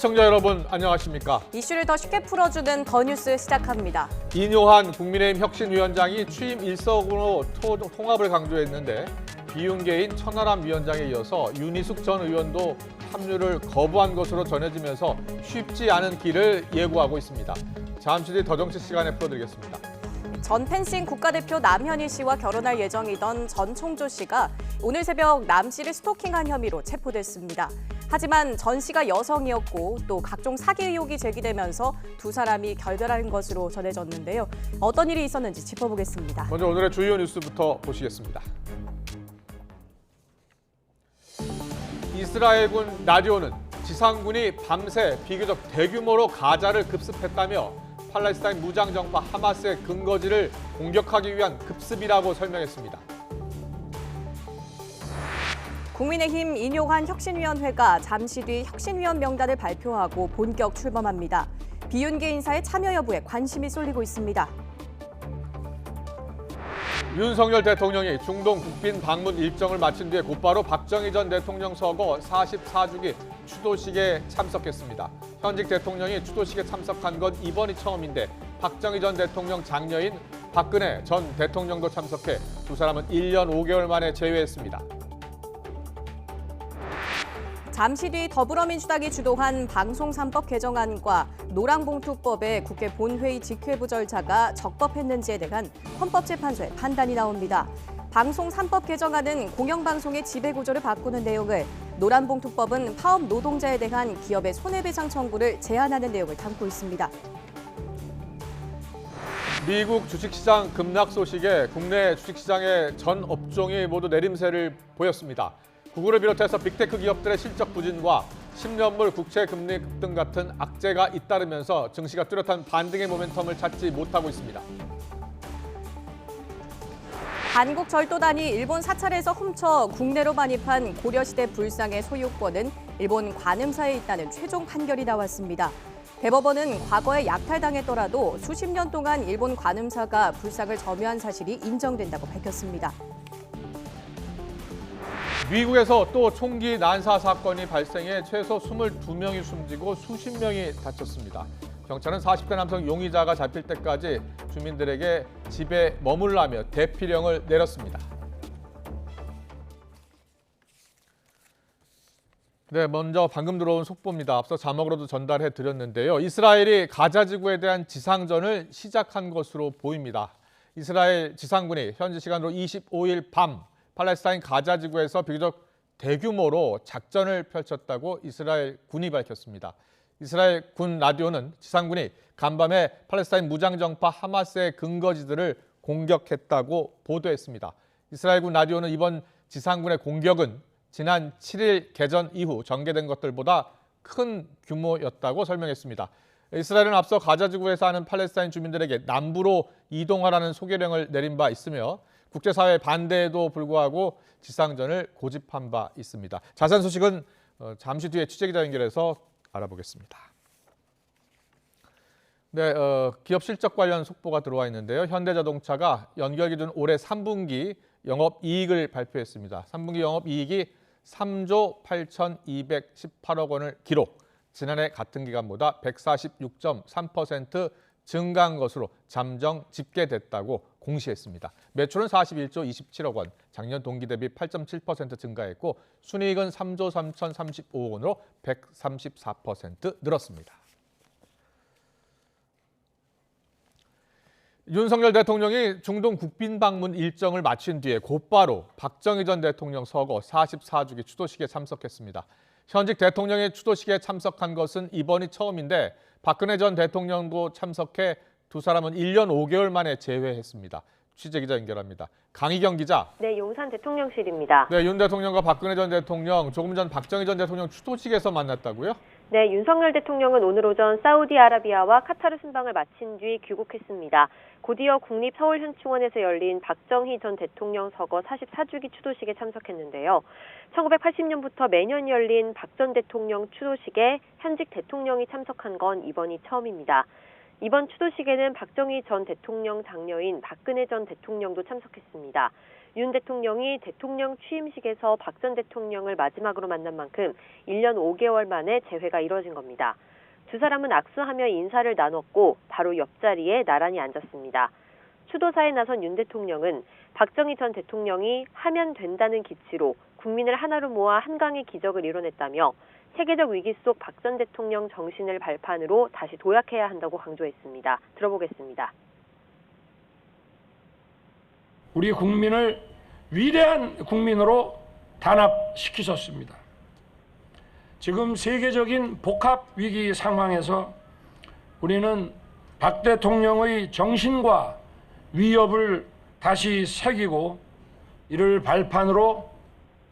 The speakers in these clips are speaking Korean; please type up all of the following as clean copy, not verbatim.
시청자 여러분 안녕하십니까? 이슈를 더 쉽게 풀어주는 더 뉴스 시작합니다. 인효한 국민의힘 혁신위원장이 취임 일석으로 통합을 강조했는데 비윤계인 천하람 위원장에 이어서 윤희숙 전 의원도 합류를 거부한 것으로 전해지면서 쉽지 않은 길을 예고하고 있습니다. 잠시 뒤 더 정치 시간에 풀어드리겠습니다. 전 펜싱 국가대표 남현희 씨와 결혼할 예정이던 전 총조 씨가 오늘 새벽 남 씨를 스토킹한 혐의로 체포됐습니다. 하지만 전 씨가 여성이었고 또 각종 사기 의혹이 제기되면서 두 사람이 결별한 것으로 전해졌는데요. 어떤 일이 있었는지 짚어보겠습니다. 먼저 오늘의 주요 뉴스부터 보시겠습니다. 이스라엘군 라디오는 지상군이 밤새 비교적 대규모로 가자를 급습했다며 팔레스타인 무장정파 하마스의 근거지를 공격하기 위한 급습이라고 설명했습니다. 국민의힘 인효한 혁신위원회가 잠시 뒤 혁신위원 명단을 발표하고 본격 출범합니다. 비윤계 인사의 참여 여부에 관심이 쏠리고 있습니다. 윤석열 대통령이 중동 국빈 방문 일정을 마친 뒤에 곧바로 박정희 전 대통령 서거 44주기 추도식에 참석했습니다. 현직 대통령이 추도식에 참석한 건 이번이 처음인데 박정희 전 대통령 장녀인 박근혜 전 대통령도 참석해 두 사람은 1년 5개월 만에 재회했습니다. 잠시 뒤 더불어민주당이 주도한 방송 3법 개정안과 노랑봉투법의 국회 본회의 직회부 절차가 적법했는지에 대한 헌법재판소의 판단이 나옵니다. 방송 3법 개정안은 공영방송의 지배구조를 바꾸는 내용을, 노란봉투법은 파업 노동자에 대한 기업의 손해배상 청구를 제한하는 내용을 담고 있습니다. 미국 주식시장 급락 소식에 국내 주식시장의 전 업종이 모두 내림세를 보였습니다. 구글을 비롯해서 빅테크 기업들의 실적 부진과 10년물 국채 금리 급등 같은 악재가 잇따르면서 증시가 뚜렷한 반등의 모멘텀을 찾지 못하고 있습니다. 한국절도단이 일본 사찰에서 훔쳐 국내로 반입한 고려시대 불상의 소유권은 일본 관음사에 있다는 최종 판결이 나왔습니다. 대법원은 과거에 약탈당했더라도 수십 년 동안 일본 관음사가 불상을 점유한 사실이 인정된다고 밝혔습니다. 미국에서 또 총기 난사 사건이 발생해 최소 22명이 숨지고 수십 명이 다쳤습니다. 경찰은 40대 남성 용의자가 잡힐 때까지 주민들에게 집에 머물라며 대피령을 내렸습니다. 네, 먼저 방금 들어온 속보입니다. 앞서 자막으로도 전달해 드렸는데요. 이스라엘이 가자 지구에 대한 지상전을 시작한 것으로 보입니다. 이스라엘 지상군이 현지 시간으로 25일 밤 팔레스타인 가자 지구에서 비교적 대규모로 작전을 펼쳤다고 이스라엘 군이 밝혔습니다. 이스라엘 군 라디오는 지상군이 간밤에 팔레스타인 무장정파 하마스의 근거지들을 공격했다고 보도했습니다. 이스라엘 군 라디오는 이번 지상군의 공격은 지난 7일 개전 이후 전개된 것들보다 큰 규모였다고 설명했습니다. 이스라엘은 앞서 가자 지구에서 사는 팔레스타인 주민들에게 남부로 이동하라는 소개령을 내린 바 있으며 국제사회 반대에도 불구하고 지상전을 고집한 바 있습니다. 자세한 소식은 잠시 뒤에 취재기자 연결해서 알아보겠습니다. 네, 기업 실적 관련 속보가 들어와 있는데요. 현대자동차가 연결 기준 올해 3분기 영업이익을 발표했습니다. 3분기 영업이익이 3조 8,218억 원을 기록, 지난해 같은 기간보다 146.3% 증가한 것으로 잠정 집계됐다고 공시했습니다. 매출은 41조 27억 원, 작년 동기 대비 8.7% 증가했고 순이익은 3조 3,035억 원으로 134% 늘었습니다. 윤석열 대통령이 중동 국빈 방문 일정을 마친 뒤에 곧바로 박정희 전 대통령 서거 44주기 추도식에 참석했습니다. 현직 대통령의 추도식에 참석한 것은 이번이 처음인데 박근혜 전 대통령도 참석해 두 사람은 1년 5개월 만에 재회했습니다. 취재기자 연결합니다. 강희경 기자. 네, 용산 대통령실입니다. 네, 윤 대통령과 박근혜 전 대통령 조금 전 박정희 전 대통령 추도식에서 만났다고요? 네, 윤석열 대통령은 오늘 오전 사우디아라비아와 카타르 순방을 마친 뒤 귀국했습니다. 곧이어 국립서울현충원에서 열린 박정희 전 대통령 서거 44주기 추도식에 참석했는데요. 1980년부터 매년 열린 박 전 대통령 추도식에 현직 대통령이 참석한 건 이번이 처음입니다. 이번 추도식에는 박정희 전 대통령 장녀인 박근혜 전 대통령도 참석했습니다. 윤 대통령이 대통령 취임식에서 박 전 대통령을 마지막으로 만난 만큼 1년 5개월 만에 재회가 이뤄진 겁니다. 두 사람은 악수하며 인사를 나눴고 바로 옆자리에 나란히 앉았습니다. 추도사에 나선 윤 대통령은 박정희 전 대통령이 하면 된다는 기치로 국민을 하나로 모아 한강의 기적을 이뤄냈다며 세계적 위기 속 박 전 대통령 정신을 발판으로 다시 도약해야 한다고 강조했습니다. 들어보겠습니다. 우리 국민을 위대한 국민으로 단합시키셨습니다. 지금 세계적인 복합 위기 상황에서 우리는 박 대통령의 정신과 위협을 다시 새기고 이를 발판으로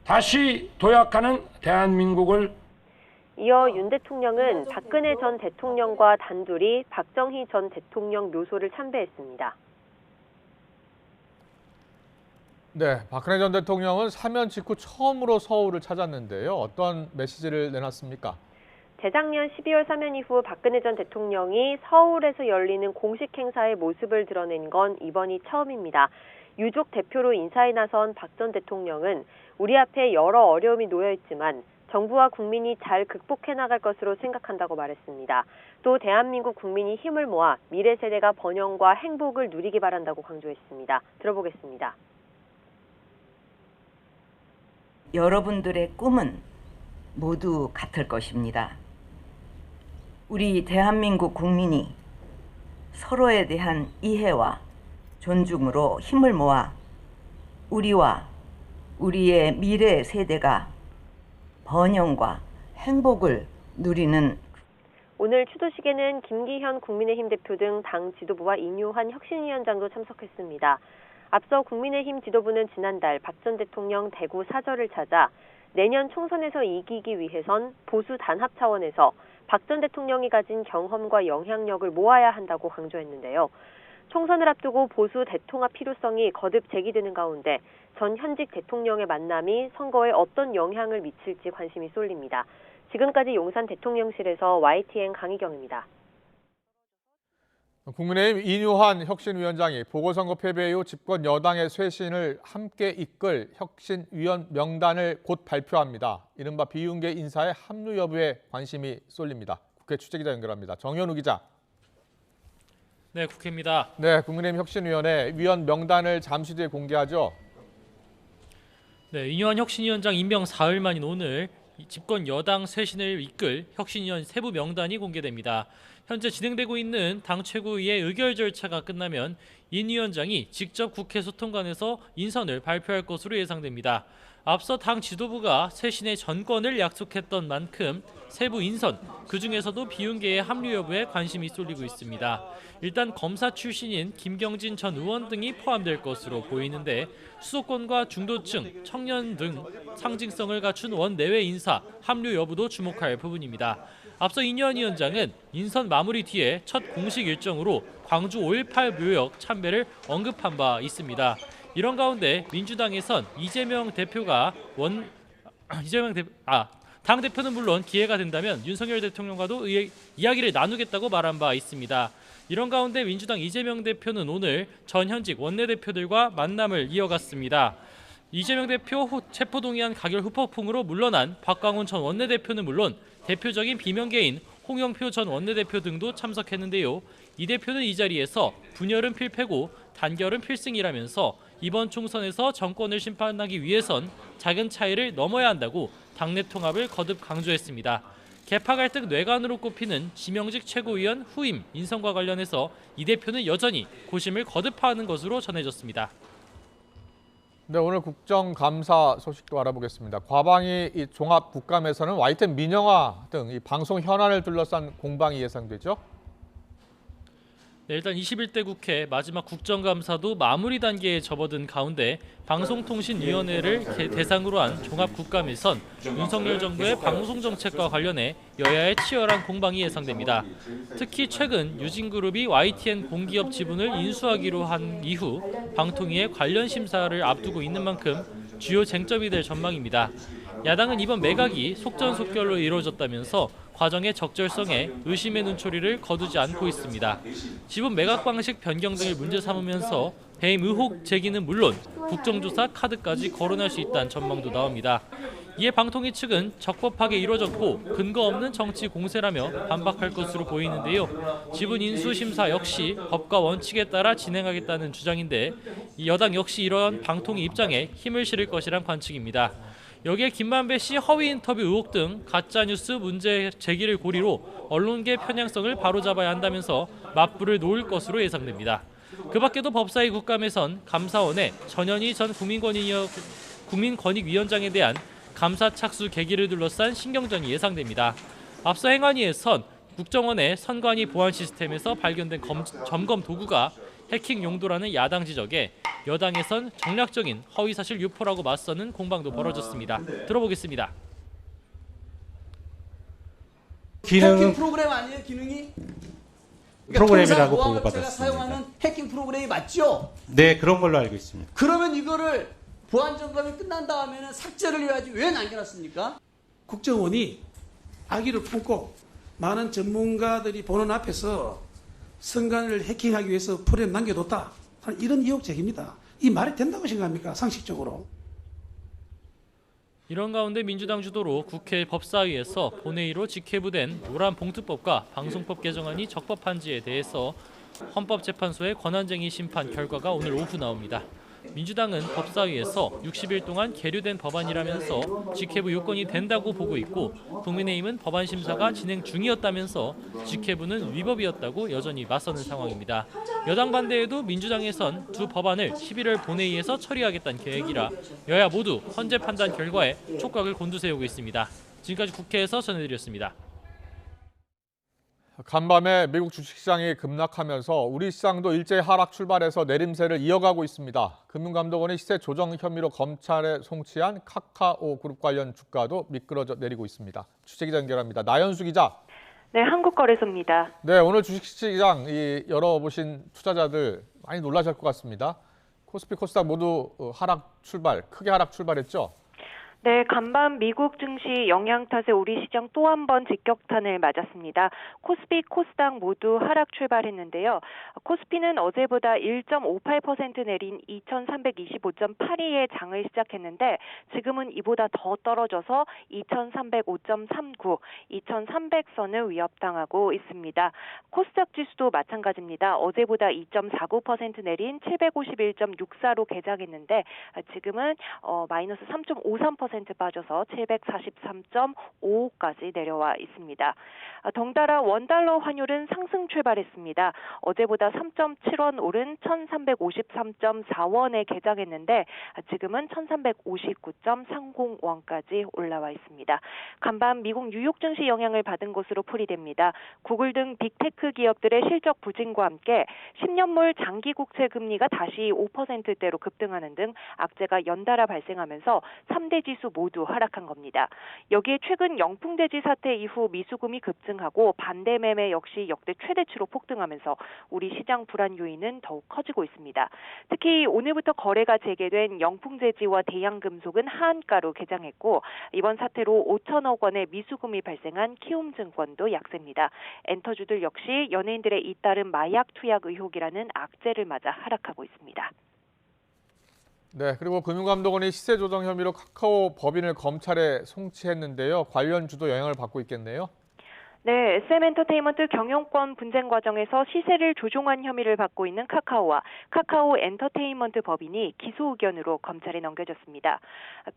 다시 도약하는 대한민국을 이어 윤 대통령은 박근혜 전 대통령과 단둘이 박정희 전 대통령 묘소를 참배했습니다. 네, 박근혜 전 대통령은 사면 직후 처음으로 서울을 찾았는데요. 어떤 메시지를 내놨습니까? 재작년 12월 사면 이후 박근혜 전 대통령이 서울에서 열리는 공식 행사의 모습을 드러낸 건 이번이 처음입니다. 유족 대표로 인사에 나선 박 전 대통령은 우리 앞에 여러 어려움이 놓여 있지만 정부와 국민이 잘 극복해 나갈 것으로 생각한다고 말했습니다. 또 대한민국 국민이 힘을 모아 미래 세대가 번영과 행복을 누리기 바란다고 강조했습니다. 들어보겠습니다. 여러분들의 꿈은 모두 같을 것입니다. 우리 대한민국 국민이 서로에 대한 이해와 존중으로 힘을 모아 우리와 우리의 미래 세대가 번영과 행복을 누리는 오늘 추도식에는 김기현 국민의힘 대표 등 당 지도부와 인요한 혁신위원장도 참석했습니다. 앞서 국민의힘 지도부는 지난달 박 전 대통령 대구 사저를 찾아 내년 총선에서 이기기 위해선 보수 단합 차원에서 박 전 대통령이 가진 경험과 영향력을 모아야 한다고 강조했는데요. 총선을 앞두고 보수 대통합 필요성이 거듭 제기되는 가운데 전 현직 대통령의 만남이 선거에 어떤 영향을 미칠지 관심이 쏠립니다. 지금까지 용산 대통령실에서 YTN 강희경입니다. 국민의힘 인요한 혁신위원장이 보궐선거 패배 이후 집권 여당의 쇄신을 함께 이끌 혁신위원 명단을 곧 발표합니다. 이른바 비윤계 인사의 합류 여부에 관심이 쏠립니다. 국회 취재기자 연결합니다. 정현우 기자. 네, 국회입니다. 네, 국민의힘 혁신위원회 위원 명단을 잠시 뒤에 공개하죠. 네, 인요한 혁신위원장 임명 사흘 만인 오늘 집권 여당 쇄신을 이끌 혁신위원 세부 명단이 공개됩니다. 현재 진행되고 있는 당 최고위의 의결 절차가 끝나면 인 위원장이 직접 국회 소통관에서 인선을 발표할 것으로 예상됩니다. 앞서 당 지도부가 쇄신의 전권을 약속했던 만큼 세부 인선, 그중에서도 비윤계의 합류 여부에 관심이 쏠리고 있습니다. 일단 검사 출신인 김경진 전 의원 등이 포함될 것으로 보이는데 수도권과 중도층, 청년 등 상징성을 갖춘 원내외 인사, 합류 여부도 주목할 부분입니다. 앞서 인요한 위원장은 인선 마무리 뒤에 첫 공식 일정으로 광주 5.18 묘역 참배를 언급한 바 있습니다. 이런 가운데 민주당에선 당 대표는 물론 기회가 된다면 윤석열 대통령과도 이야기를 나누겠다고 말한 바 있습니다. 이런 가운데 민주당 이재명 대표는 오늘 전 현직 원내대표들과 만남을 이어갔습니다. 이재명 대표 체포동의안 가결 후폭풍으로 물러난 박광훈 전 원내대표는 물론 대표적인 비명계인 홍영표 전 원내대표 등도 참석했는데요. 이 대표는 이 자리에서 분열은 필패고 단결은 필승이라면서 이번 총선에서 정권을 심판하기 위해선 작은 차이를 넘어야 한다고 당내 통합을 거듭 강조했습니다. 개파 갈등 뇌관으로 꼽히는 지명직 최고위원 후임 인선과 관련해서 이 대표는 여전히 고심을 거듭하는 것으로 전해졌습니다. 네, 오늘 국정감사 소식도 알아보겠습니다. 과방위 이 종합국감에서는 YTN 민영화 등 이 방송 현안을 둘러싼 공방이 예상되죠. 네, 일단 21대 국회 마지막 국정감사도 마무리 단계에 접어든 가운데 방송통신위원회를 대상으로 한 종합국감에선 윤석열 정부의 방송정책과 관련해 여야의 치열한 공방이 예상됩니다. 특히 최근 유진그룹이 YTN 공기업 지분을 인수하기로 한 이후 방통위의 관련 심사를 앞두고 있는 만큼 주요 쟁점이 될 전망입니다. 야당은 이번 매각이 속전속결로 이루어졌다면서 과정의 적절성에 의심의 눈초리를 거두지 않고 있습니다. 지분 매각 방식 변경 등을 문제 삼으면서 배임 의혹 제기는 물론 국정조사 카드까지 거론할 수 있다는 전망도 나옵니다. 이에 방통위 측은 적법하게 이루어졌고 근거 없는 정치 공세라며 반박할 것으로 보이는데요. 지분 인수 심사 역시 법과 원칙에 따라 진행하겠다는 주장인데 이 여당 역시 이러한 방통위 입장에 힘을 실을 것이란 관측입니다. 여기에 김만배 씨 허위 인터뷰 의혹 등 가짜뉴스 문제 제기를 고리로 언론계 편향성을 바로잡아야 한다면서 맞불을 놓을 것으로 예상됩니다. 그 밖에도 법사위 국감에선 감사원에 전현희 전 국민권익위원장에 대한 감사 착수 계기를 둘러싼 신경전이 예상됩니다. 앞서 행안위에선 국정원의 선관위 보안 시스템에서 발견된 점검 도구가 해킹 용도라는 야당 지적에 여당에선 정략적인 허위사실 유포라고 맞서는 공방도 벌어졌습니다. 들어보겠습니다. 해킹 프로그램 아니에요, 기능이? 그러니까 프로그램이라고 제가 보고받았습니다. 사용하는 해킹 프로그램이 맞죠? 네, 그런 걸로 알고 있습니다. 그러면 이거를 보안 점검이 끝난 다음에는 삭제를 해야지 왜 남겨놨습니까? 국정원이 악의를 품고 많은 전문가들이 보는 앞에서 선관위를 해킹하기 위해서 프로그램 남겨뒀다. 이런 의혹 제기입니다. 이 말이 된다고 생각합니까? 상식적으로. 이런 가운데 민주당 주도로 국회 법사위에서 본회의로 직회부된 노란봉투법과 방송법 개정안이 적법한지에 대해서 헌법재판소의 권한쟁의 심판 결과가 오늘 오후 나옵니다. 민주당은 법사위에서 60일 동안 계류된 법안이라면서 직회부 요건이 된다고 보고 있고 국민의힘은 법안 심사가 진행 중이었다면서 직회부는 위법이었다고 여전히 맞서는 상황입니다. 여당 반대에도 민주당에선 두 법안을 11월 본회의에서 처리하겠다는 계획이라 여야 모두 헌재 판단 결과에 촉각을 곤두세우고 있습니다. 지금까지 국회에서 전해드렸습니다. 간밤에 미국 주식시장이 급락하면서 우리 시장도 일제히 하락 출발해서 내림세를 이어가고 있습니다. 금융감독원이 시세 조정 혐의로 검찰에 송치한 카카오 그룹 관련 주가도 미끄러져 내리고 있습니다. 취재기자 연결합니다. 나연수 기자. 네, 한국거래소입니다. 네, 오늘 주식시장 열어보신 투자자들 많이 놀라실 것 같습니다. 코스피, 코스닥 모두 크게 하락 출발했죠? 네, 간밤 미국 증시 영향 탓에 우리 시장 또 한 번 직격탄을 맞았습니다. 코스피, 코스닥 모두 하락 출발했는데요. 코스피는 어제보다 1.58% 내린 2325.82의 장을 시작했는데 지금은 이보다 더 떨어져서 2305.39, 2300선을 위협당하고 있습니다. 코스닥 지수도 마찬가지입니다. 어제보다 2.49% 내린 751.64로 개장했는데 지금은 마이너스 3.53% 빠져서 743.55까지 내려와 있습니다. 덩달아 원달러 환율은 상승 출발했습니다. 어제보다 3.7원 오른 1353.4원에 개장했는데 지금은 1359.30원까지 올라와 있습니다. 간밤 미국 뉴욕 증시 영향을 받은 것으로 풀이됩니다. 구글 등 빅테크 기업들의 실적 부진과 함께 10년물 장기 국채 금리가 다시 5%대로 급등하는 등 악재가 연달아 발생하면서 3대 지수 모두 하락한 겁니다. 여기에 최근 영풍대지 사태 이후 미수금이 급증하고 반대 매매 역시 역대 최대치로 폭등하면서 우리 시장 불안 요인은 더욱 커지고 있습니다. 특히 오늘부터 거래가 재개된 영풍대지와 대양금속은 하한가로 개장했고 이번 사태로 5천억 원의 미수금이 발생한 키움증권도 약세입니다. 엔터주들 역시 연예인들의 잇따른 마약 투약 의혹이라는 악재를 맞아 하락하고 있습니다. 네, 그리고 금융감독원이 시세 조정 혐의로 카카오 법인을 검찰에 송치했는데요. 관련 주도 영향을 받고 있겠네요. 네, SM엔터테인먼트 경영권 분쟁 과정에서 시세를 조종한 혐의를 받고 있는 카카오와 카카오 엔터테인먼트 법인이 기소 의견으로 검찰에 넘겨졌습니다.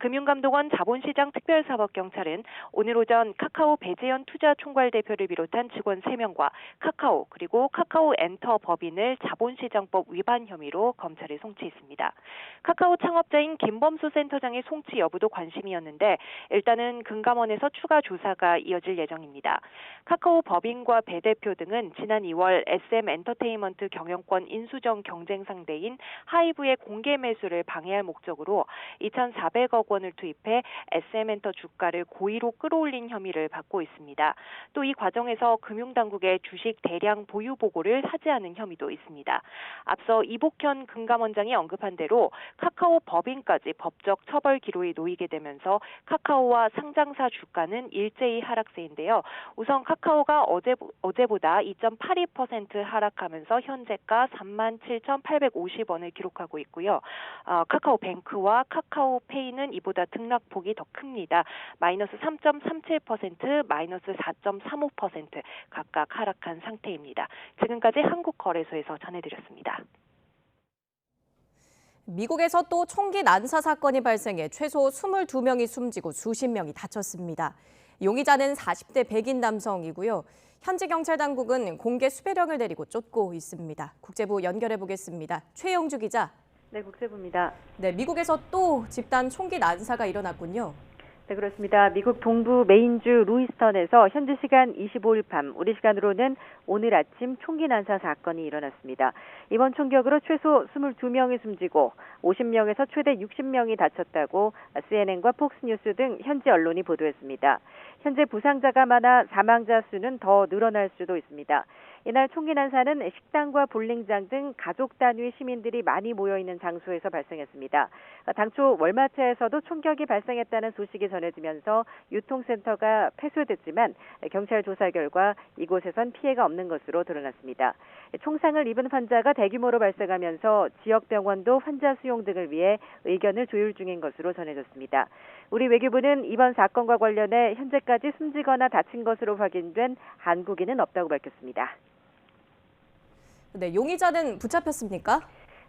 금융감독원 자본시장 특별사법경찰은 오늘 오전 카카오 배재현 투자총괄 대표를 비롯한 직원 3명과 카카오 그리고 카카오 엔터 법인을 자본시장법 위반 혐의로 검찰에 송치했습니다. 카카오 창업자인 김범수 센터장의 송치 여부도 관심이었는데 일단은 금감원에서 추가 조사가 이어질 예정입니다. 카카오 법인과 배 대표 등은 지난 2월 SM 엔터테인먼트 경영권 인수정 경쟁 상대인 하이브의 공개 매수를 방해할 목적으로 2,400억 원을 투입해 SM엔터 주가를 고의로 끌어올린 혐의를 받고 있습니다. 또 이 과정에서 금융당국의 주식 대량 보유 보고를 하지 않은 혐의도 있습니다. 앞서 이복현 금감원장이 언급한 대로 카카오 법인까지 법적 처벌 기로에 놓이게 되면서 카카오와 상장사 주가는 일제히 하락세인데요. 우선 카카오가 어제보다 2.82% 하락하면서 현재가 37,850원을 기록하고 있고요. 카카오뱅크와 카카오페이는 이보다 등락폭이 더 큽니다. 마이너스 3.37%, 마이너스 4.35% 각각 하락한 상태입니다. 지금까지 한국거래소에서 전해드렸습니다. 미국에서 또 총기 난사 사건이 발생해 최소 22명이 숨지고 수십 명이 다쳤습니다. 용의자는 40대 백인 남성이고요. 현지 경찰 당국은 공개 수배령을 내리고 쫓고 있습니다. 국제부 연결해 보겠습니다. 최영주 기자. 네, 국제부입니다. 네, 미국에서 또 집단 총기 난사가 일어났군요. 네, 그렇습니다. 미국 동부 메인주 루이스턴에서 현지 시간 25일 밤, 우리 시간으로는 오늘 아침 총기 난사 사건이 일어났습니다. 이번 총격으로 최소 22명이 숨지고 50명에서 최대 60명이 다쳤다고 CNN과 폭스뉴스 등 현지 언론이 보도했습니다. 현재 부상자가 많아 사망자 수는 더 늘어날 수도 있습니다. 이날 총기 난사는 식당과 볼링장 등 가족 단위 시민들이 많이 모여있는 장소에서 발생했습니다. 당초 월마트에서도 총격이 발생했다는 소식이 전해지면서 유통센터가 폐쇄됐지만 경찰 조사 결과 이곳에선 피해가 없는 것으로 드러났습니다. 총상을 입은 환자가 대규모로 발생하면서 지역병원도 환자 수용 등을 위해 의견을 조율 중인 것으로 전해졌습니다. 우리 외교부는 이번 사건과 관련해 현재까지 숨지거나 다친 것으로 확인된 한국인은 없다고 밝혔습니다. 네, 용의자는 붙잡혔습니까?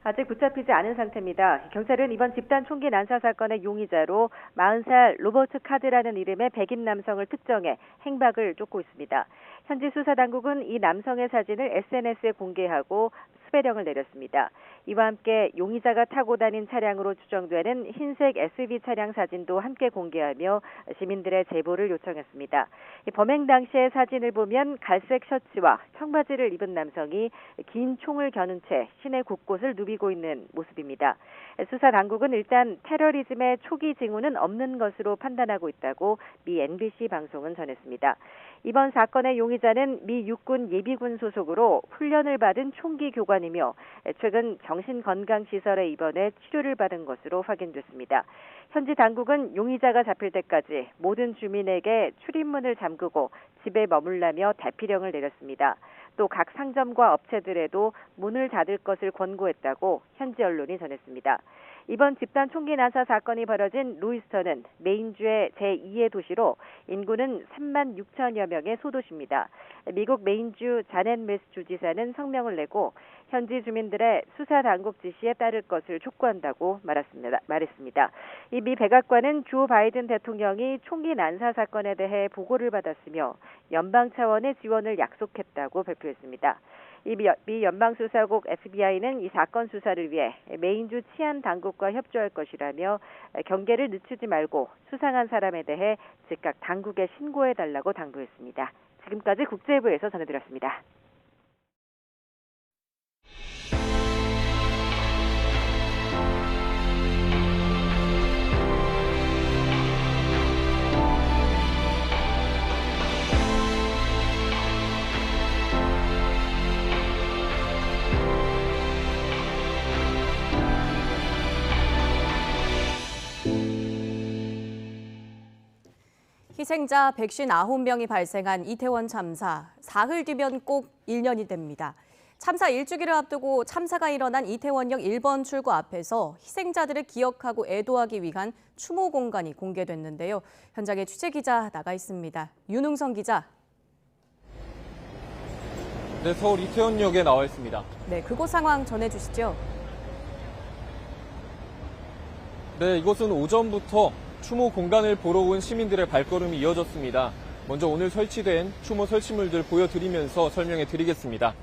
아직 붙잡히지 않은 상태입니다. 경찰은 이번 집단 총기 난사 사건의 용의자로 40살 로버트 카드라는 이름의 백인 남성을 특정해 행방을 쫓고 있습니다. 현지 수사 당국은 이 남성의 사진을 SNS에 공개하고 수배령을 내렸습니다. 이와 함께 용의자가 타고 다닌 차량으로 추정되는 흰색 SUV 차량 사진도 함께 공개하며 시민들의 제보를 요청했습니다. 범행 당시의 사진을 보면 갈색 셔츠와 청바지를 입은 남성이 긴 총을 겨눈 채 시내 곳곳을 누비고 있는 모습입니다. 수사 당국은 일단 테러리즘의 초기 징후는 없는 것으로 판단하고 있다고 미 NBC 방송은 전했습니다. 이번 사건의 용의자는 미 육군 예비군 소속으로 훈련을 받은 총기 교관이며 최근 정신건강시설에 입원해 치료를 받은 것으로 확인됐습니다. 현지 당국은 용의자가 잡힐 때까지 모든 주민에게 출입문을 잠그고 집에 머물라며 대피령을 내렸습니다. 또 각 상점과 업체들에도 문을 닫을 것을 권고했다고 현지 언론이 전했습니다. 이번 집단 총기 난사 사건이 벌어진 루이스턴은 메인주의 제2의 도시로 인구는 3만 6천여 명의 소도시입니다. 미국 메인주 자넷 메스 주지사는 성명을 내고 현지 주민들의 수사 당국 지시에 따를 것을 촉구한다고 말했습니다. 이 미 백악관은 조 바이든 대통령이 총기 난사 사건에 대해 보고를 받았으며 연방 차원의 지원을 약속했다고 발표했습니다. 이 미 연방수사국 FBI는 이 사건 수사를 위해 메인주 치안 당국과 협조할 것이라며 경계를 늦추지 말고 수상한 사람에 대해 즉각 당국에 신고해달라고 당부했습니다. 지금까지 국제부에서 전해드렸습니다. 희생자 159명이 발생한 이태원 참사, 사흘 뒤면 꼭 1년이 됩니다. 참사 1주기를 앞두고 참사가 일어난 이태원역 1번 출구 앞에서 희생자들을 기억하고 애도하기 위한 추모 공간이 공개됐는데요. 현장에 취재 기자 나가 있습니다. 윤웅성 기자. 네, 서울 이태원역에 나와 있습니다. 네, 그곳 상황 전해주시죠. 네, 이곳은 오전부터 추모 공간을 보러 온 시민들의 발걸음이 이어졌습니다. 먼저 오늘 설치된 추모 설치물들 보여드리면서 설명해 드리겠습니다.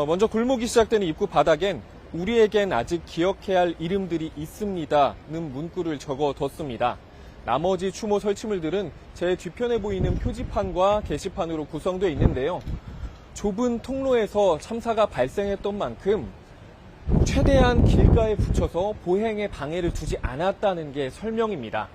먼저 골목이 시작되는 입구 바닥엔 우리에겐 아직 기억해야 할 이름들이 있습니다는 문구를 적어뒀습니다. 나머지 추모 설치물들은 제 뒤편에 보이는 표지판과 게시판으로 구성되어 있는데요. 좁은 통로에서 참사가 발생했던 만큼 최대한 길가에 붙여서 보행에 방해를 두지 않았다는 게 설명입니다.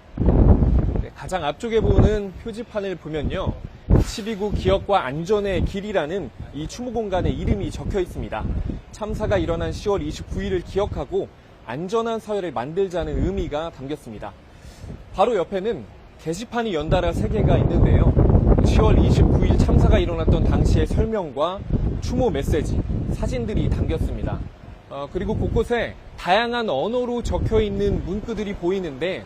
가장 앞쪽에 보는 표지판을 보면요. 12구 기억과 안전의 길이라는 이 추모 공간의 이름이 적혀 있습니다. 참사가 일어난 10월 29일을 기억하고 안전한 사회를 만들자는 의미가 담겼습니다. 바로 옆에는 게시판이 연달아 3개가 있는데요. 10월 29일 참사가 일어났던 당시의 설명과 추모 메시지, 사진들이 담겼습니다. 그리고 곳곳에 다양한 언어로 적혀 있는 문구들이 보이는데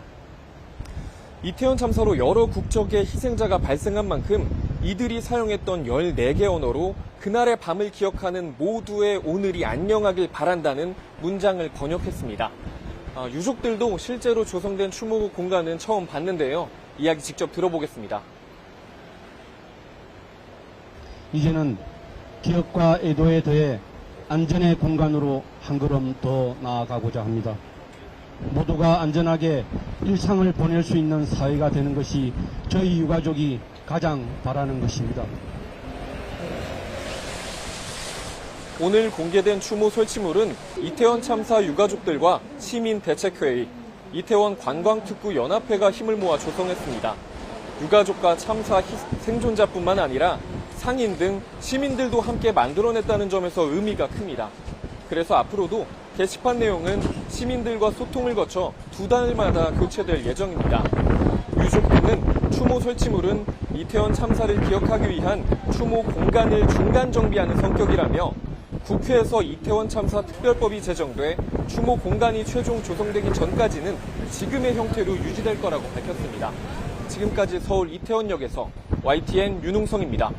이태원 참사로 여러 국적의 희생자가 발생한 만큼 이들이 사용했던 14개 언어로 그날의 밤을 기억하는 모두의 오늘이 안녕하길 바란다는 문장을 번역했습니다. 유족들도 실제로 조성된 추모 공간은 처음 봤는데요. 이야기 직접 들어보겠습니다. 이제는 기억과 애도에 더해 안전의 공간으로 한 걸음 더 나아가고자 합니다. 모두가 안전하게 일상을 보낼 수 있는 사회가 되는 것이 저희 유가족이 가장 바라는 것입니다. 오늘 공개된 추모 설치물은 이태원 참사 유가족들과 시민대책회의, 이태원 관광특구연합회가 힘을 모아 조성했습니다. 유가족과 참사 생존자뿐만 아니라 상인 등 시민들도 함께 만들어냈다는 점에서 의미가 큽니다. 그래서 앞으로도 게시판 내용은 시민들과 소통을 거쳐 2달마다 교체될 예정입니다. 유족들은 추모 설치물은 이태원 참사를 기억하기 위한 추모 공간을 중간 정비하는 성격이라며 국회에서 이태원 참사 특별법이 제정돼 추모 공간이 최종 조성되기 전까지는 지금의 형태로 유지될 거라고 밝혔습니다. 지금까지 서울 이태원역에서 YTN 윤웅성입니다.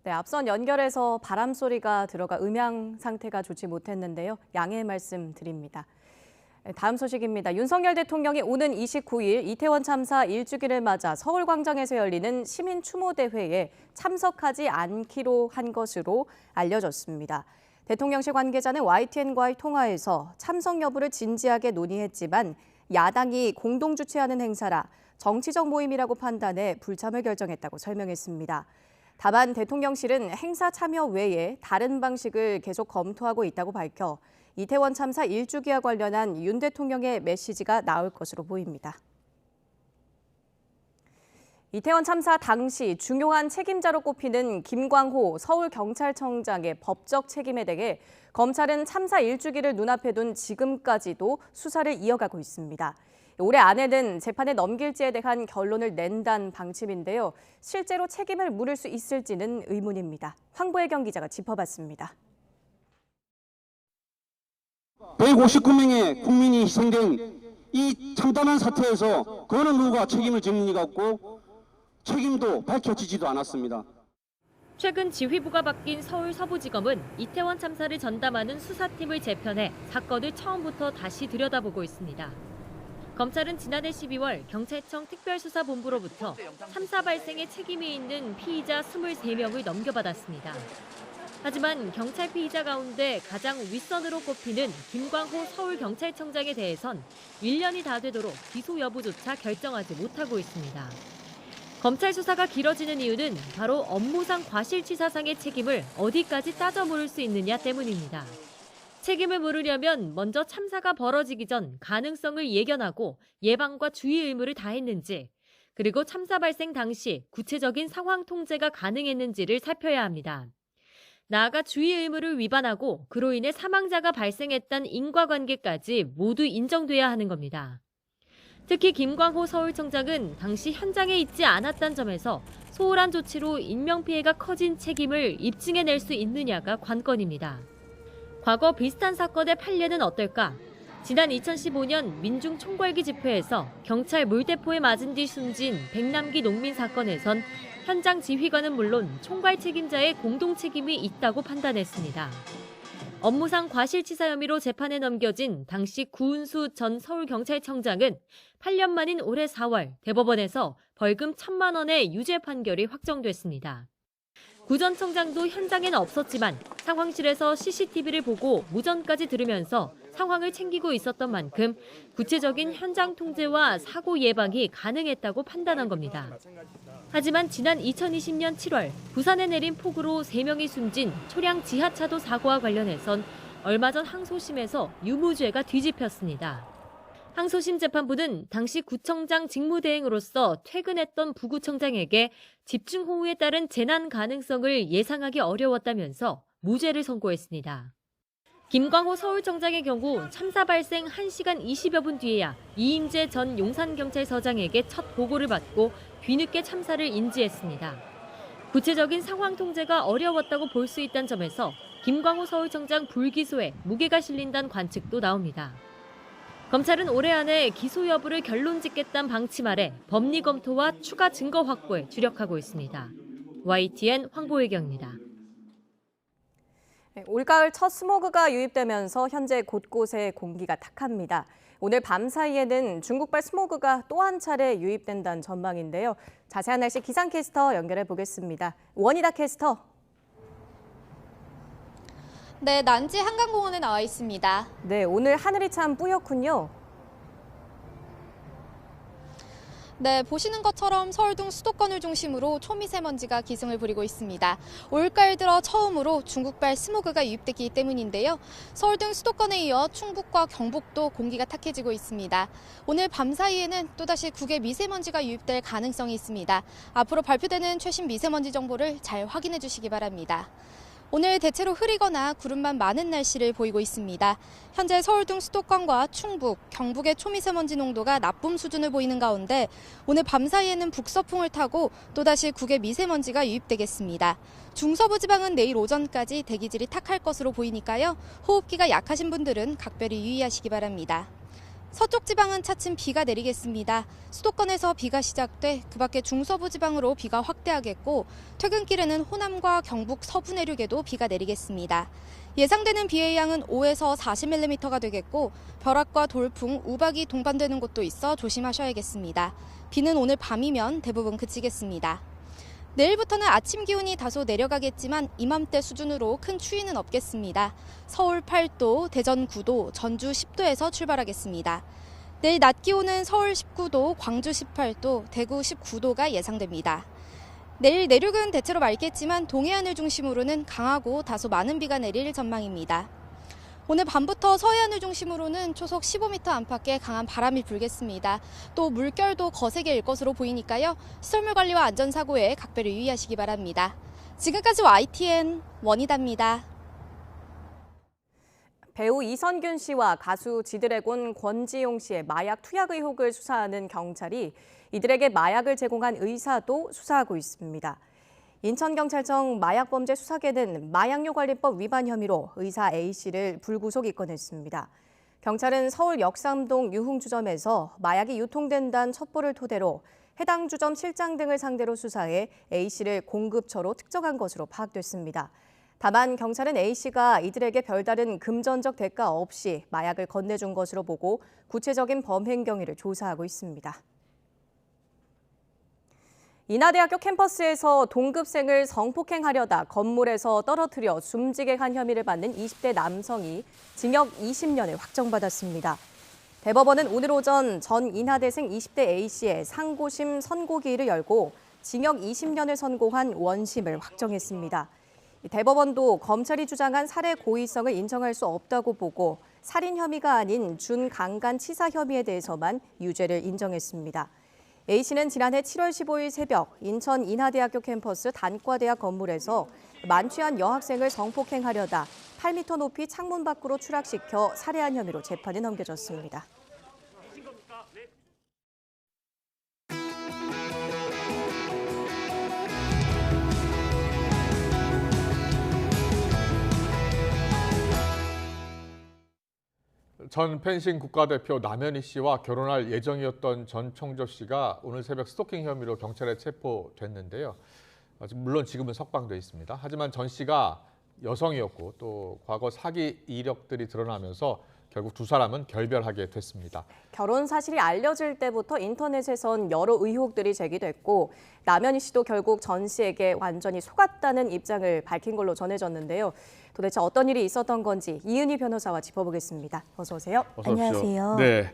네, 앞선 연결해서 바람 소리가 들어가 음향 상태가 좋지 못했는데요. 양해 말씀드립니다. 다음 소식입니다. 윤석열 대통령이 오는 29일 이태원 참사 1주기를 맞아 서울광장에서 열리는 시민 추모대회에 참석하지 않기로 한 것으로 알려졌습니다. 대통령실 관계자는 YTN과의 통화에서 참석 여부를 진지하게 논의했지만 야당이 공동 주최하는 행사라 정치적 모임이라고 판단해 불참을 결정했다고 설명했습니다. 다만 대통령실은 행사 참여 외에 다른 방식을 계속 검토하고 있다고 밝혀 이태원 참사 1주기와 관련한 윤 대통령의 메시지가 나올 것으로 보입니다. 이태원 참사 당시 중요한 책임자로 꼽히는 김광호 서울경찰청장의 법적 책임에 대해 검찰은 참사 1주기를 눈앞에 둔 지금까지도 수사를 이어가고 있습니다. 올해 안에는 재판에 넘길지에 대한 결론을 낸다는 방침인데요. 실제로 책임을 물을 수 있을지는 의문입니다. 황보혜경 기자가 짚어봤습니다. 159명의 국민이 희생된 이 참담한 사태에서 그 어느 누가 책임을 질 리가 없고 책임도 밝혀지지도 않았습니다. 최근 지휘부가 바뀐 서울 서부지검은 이태원 참사를 전담하는 수사팀을 재편해 사건을 처음부터 다시 들여다보고 있습니다. 검찰은 지난해 12월 경찰청 특별수사본부로부터 참사 발생에 책임이 있는 피의자 23명을 넘겨받았습니다. 하지만 경찰 피의자 가운데 가장 윗선으로 꼽히는 김광호 서울경찰청장에 대해선 1년이 다 되도록 기소 여부조차 결정하지 못하고 있습니다. 검찰 수사가 길어지는 이유는 바로 업무상 과실치사상의 책임을 어디까지 따져 물을 수 있느냐 때문입니다. 책임을 물으려면 먼저 참사가 벌어지기 전 가능성을 예견하고 예방과 주의 의무를 다했는지, 그리고 참사 발생 당시 구체적인 상황 통제가 가능했는지를 살펴야 합니다. 나아가 주의 의무를 위반하고 그로 인해 사망자가 발생했다는 인과관계까지 모두 인정돼야 하는 겁니다. 특히 김광호 서울청장은 당시 현장에 있지 않았다는 점에서 소홀한 조치로 인명피해가 커진 책임을 입증해낼 수 있느냐가 관건입니다. 과거 비슷한 사건의 판례는 어떨까? 지난 2015년 민중 총궐기 집회에서 경찰 물대포에 맞은 뒤 숨진 백남기 농민 사건에선 현장 지휘관은 물론 총괄 책임자의 공동 책임이 있다고 판단했습니다. 업무상 과실치사 혐의로 재판에 넘겨진 당시 구은수 전 서울경찰청장은 8년 만인 올해 4월 대법원에서 벌금 1,000만 원의 유죄 판결이 확정됐습니다. 구 전 청장도 현장에는 없었지만 상황실에서 CCTV를 보고 무전까지 들으면서 상황을 챙기고 있었던 만큼 구체적인 현장 통제와 사고 예방이 가능했다고 판단한 겁니다. 하지만 지난 2020년 7월 부산에 내린 폭우로 3명이 숨진 초량 지하차도 사고와 관련해선 얼마 전 항소심에서 유무죄가 뒤집혔습니다. 항소심 재판부는 당시 구청장 직무대행으로서 퇴근했던 부구청장에게 집중호우에 따른 재난 가능성을 예상하기 어려웠다면서 무죄를 선고했습니다. 김광호 서울청장의 경우 참사 발생 1시간 20여 분 뒤에야 이임재 전 용산경찰서장에게 첫 보고를 받고 뒤늦게 참사를 인지했습니다. 구체적인 상황 통제가 어려웠다고 볼 수 있다는 점에서 김광호 서울청장 불기소에 무게가 실린다는 관측도 나옵니다. 검찰은 올해 안에 기소 여부를 결론짓겠다는 방침 아래 법리 검토와 추가 증거 확보에 주력하고 있습니다. YTN 황보혜경입니다. 올가을 첫 스모그가 유입되면서 현재 곳곳에 공기가 탁합니다. 오늘 밤 사이에는 중국발 스모그가 또 한 차례 유입된다는 전망인데요. 자세한 날씨 기상캐스터 연결해 보겠습니다. 원희다 캐스터. 네, 난지 한강공원에 나와 있습니다. 네, 오늘 하늘이 참 뿌옇군요. 네, 보시는 것처럼 서울 등 수도권을 중심으로 초미세먼지가 기승을 부리고 있습니다. 올가을 들어 처음으로 중국발 스모그가 유입되기 때문인데요. 서울 등 수도권에 이어 충북과 경북도 공기가 탁해지고 있습니다. 오늘 밤 사이에는 또다시 국외 미세먼지가 유입될 가능성이 있습니다. 앞으로 발표되는 최신 미세먼지 정보를 잘 확인해 주시기 바랍니다. 오늘 대체로 흐리거나 구름만 많은 날씨를 보이고 있습니다. 현재 서울 등 수도권과 충북, 경북의 초미세먼지 농도가 나쁨 수준을 보이는 가운데 오늘 밤 사이에는 북서풍을 타고 또다시 국외 미세먼지가 유입되겠습니다. 중서부 지방은 내일 오전까지 대기질이 탁할 것으로 보이니까요. 호흡기가 약하신 분들은 각별히 유의하시기 바랍니다. 서쪽 지방은 차츰 비가 내리겠습니다. 수도권에서 비가 시작돼 그 밖에 중서부 지방으로 비가 확대하겠고 퇴근길에는 호남과 경북 서부 내륙에도 비가 내리겠습니다. 예상되는 비의 양은 5에서 40mm가 되겠고 벼락과 돌풍, 우박이 동반되는 곳도 있어 조심하셔야겠습니다. 비는 오늘 밤이면 대부분 그치겠습니다. 내일부터는 아침 기온이 다소 내려가겠지만 이맘때 수준으로 큰 추위는 없겠습니다. 서울 8도, 대전 9도, 전주 10도에서 출발하겠습니다. 내일 낮 기온은 서울 19도, 광주 18도, 대구 19도가 예상됩니다. 내일 내륙은 대체로 맑겠지만 동해안을 중심으로는 강하고 다소 많은 비가 내릴 전망입니다. 오늘 밤부터 서해안을 중심으로는 초속 15m 안팎의 강한 바람이 불겠습니다. 또 물결도 거세게 일 것으로 보이니까요. 시설물 관리와 안전사고에 각별히 유의하시기 바랍니다. 지금까지 YTN 원희다입니다. 배우 이선균 씨와 가수 지드래곤 권지용 씨의 마약 투약 의혹을 수사하는 경찰이 이들에게 마약을 제공한 의사도 수사하고 있습니다. 인천경찰청 마약범죄 수사계는 마약류관리법 위반 혐의로 의사 A씨를 불구속 입건했습니다. 경찰은 서울 역삼동 유흥주점에서 마약이 유통된다는 첩보를 토대로 해당 주점 실장 등을 상대로 수사해 A씨를 공급처로 특정한 것으로 파악됐습니다. 다만 경찰은 A씨가 이들에게 별다른 금전적 대가 없이 마약을 건네준 것으로 보고 구체적인 범행 경위를 조사하고 있습니다. 인하대학교 캠퍼스에서 동급생을 성폭행하려다 건물에서 떨어뜨려 숨지게 한 혐의를 받는 20대 남성이 징역 20년을 확정받았습니다. 대법원은 오늘 오전 전 인하대생 20대 A씨의 상고심 선고기일을 열고 징역 20년을 선고한 원심을 확정했습니다. 대법원도 검찰이 주장한 살해 고의성을 인정할 수 없다고 보고 살인 혐의가 아닌 준강간치사 혐의에 대해서만 유죄를 인정했습니다. A씨는 지난해 7월 15일 새벽 인천 인하대학교 캠퍼스 단과대학 건물에서 만취한 여학생을 성폭행하려다 8m 높이 창문 밖으로 추락시켜 살해한 혐의로 재판에 넘겨졌습니다. 전 펜싱 국가대표 남현희 씨와 결혼할 예정이었던 전 총조 씨가 오늘 새벽 스토킹 혐의로 경찰에 체포됐는데요. 물론 지금은 석방돼 있습니다. 하지만 전 씨가 여성이었고 또 과거 사기 이력들이 드러나면서 결국 두 사람은 결별하게 됐습니다. 결혼 사실이 알려질 때부터 인터넷에선 여러 의혹들이 제기됐고 남현희 씨도 결국 전 씨에게 완전히 속았다는 입장을 밝힌 걸로 전해졌는데요. 도대체 어떤 일이 있었던 건지 이은희 변호사와 짚어보겠습니다. 어서 오세요. 어서 안녕하세요. 네,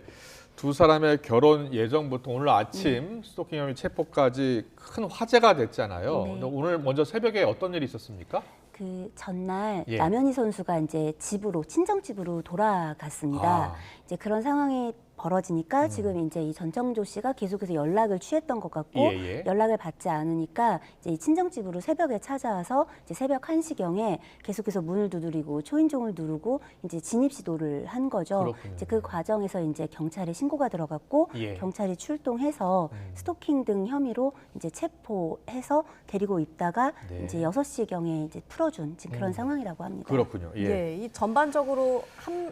두 사람의 결혼 예정부터 오늘 아침 스토킹 혐의 체포까지 큰 화제가 됐잖아요. 네. 근데 오늘 먼저 새벽에 어떤 일이 있었습니까? 그 전날 예. 남현희 선수가 이제 집으로 친정 집으로 돌아갔습니다. 이제 그런 상황이 벌어지니까 지금 이제 이 전청조 씨가 계속해서 연락을 취했던 것 같고 예. 연락을 받지 않으니까 이제 이 친정 집으로 새벽에 찾아와서 이제 새벽 1시경에 계속해서 문을 두드리고 초인종을 누르고 이제 진입 시도를 한 거죠. 그렇군요. 이제 그 과정에서 이제 경찰에 신고가 들어갔고 예. 경찰이 출동해서 스토킹 등 혐의로 이제 체포해서 데리고 있다가 네. 이제 6시경에 이제 풀어준 지금 그런 상황이라고 합니다. 그렇군요. 예. 예, 이 전반적으로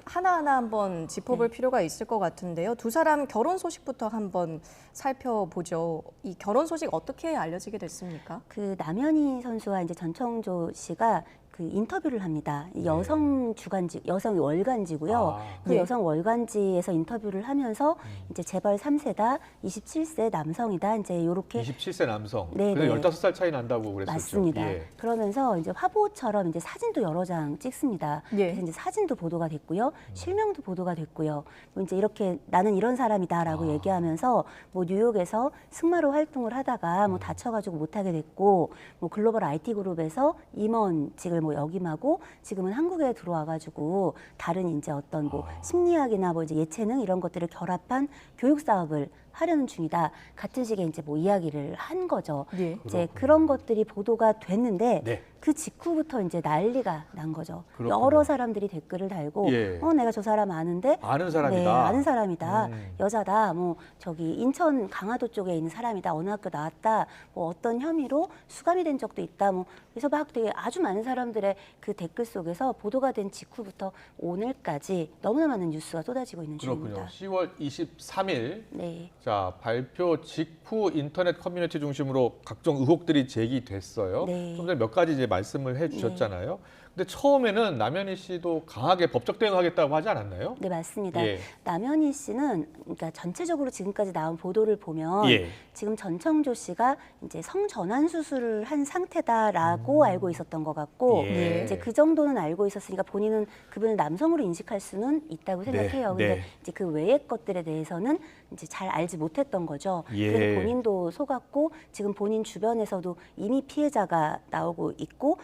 하나하나 한번 짚어볼 필요가 있을 것 같은데요. 두 사람 결혼 소식부터 한번 살펴보죠. 이 결혼 소식 어떻게 알려지게 됐습니까? 그 남현희 선수와 이제 전청조 씨가 그 인터뷰를 합니다. 이 여성 주간지, 여성 월간지고요. 그 네. 여성 월간지에서 인터뷰를 하면서 이제 재벌 3세다, 27세 남성이다, 이제 요렇게 27세 남성. 네, 그래서 네. 15살 차이 난다고 그랬었죠. 맞습니다. 예. 그러면서 이제 화보처럼 이제 사진도 여러 장 찍습니다. 예. 그래서 이제 사진도 보도가 됐고요, 실명도 보도가 됐고요. 뭐 이제 이렇게 나는 이런 사람이다라고 얘기하면서 뭐 뉴욕에서 승마로 활동을 하다가 뭐 다쳐가지고 못하게 됐고, 뭐 글로벌 IT 그룹에서 임원직을 뭐 역임하고 지금은 한국에 들어와가지고 다른 이제 어떤 뭐 심리학이나 뭐 이제 예체능 이런 것들을 결합한 교육 사업을 하려는 중이다. 같은 식의 이제 뭐 이야기를 한 거죠. 예. 이제 그런 것들이 보도가 됐는데 네. 그 직후부터 이제 난리가 난 거죠. 그렇군요. 여러 사람들이 댓글을 달고 예. 내가 저 사람 아는데 아는 사람이다. 네, 아는 사람이다. 여자다. 뭐 저기 인천 강화도 쪽에 있는 사람이다. 어느 학교 나왔다. 뭐 어떤 혐의로 수감이 된 적도 있다. 뭐 그래서 막 되게 아주 많은 사람들의 그 댓글 속에서 보도가 된 직후부터 오늘까지 너무나 많은 뉴스가 쏟아지고 있는 그렇군요. 중입니다. 10월 23일 네. 자, 발표 직후 인터넷 커뮤니티 중심으로 각종 의혹들이 제기됐어요. 네. 좀 전에 몇 가지 이제 말씀을 해주셨잖아요. 근데 처음에는 남현희 씨도 강하게 법적 대응하겠다고 하지 않았나요? 네, 맞습니다. 예. 남현희 씨는 그러니까 전체적으로 지금까지 나온 보도를 보면 예. 지금 전청조 씨가 이제 성전환 수술을 한 상태다라고 알고 있었던 것 같고 예. 이제 그 정도는 알고 있었으니까 본인은 그분을 남성으로 인식할 수는 있다고 생각해요. 네. 근데 네. 이제 그 외의 것들에 대해서는 이제 잘 알지 못했던 거죠. 예. 그래서 본인도 속았고 지금 본인 주변에서도 이미 피해자가 나오고 있고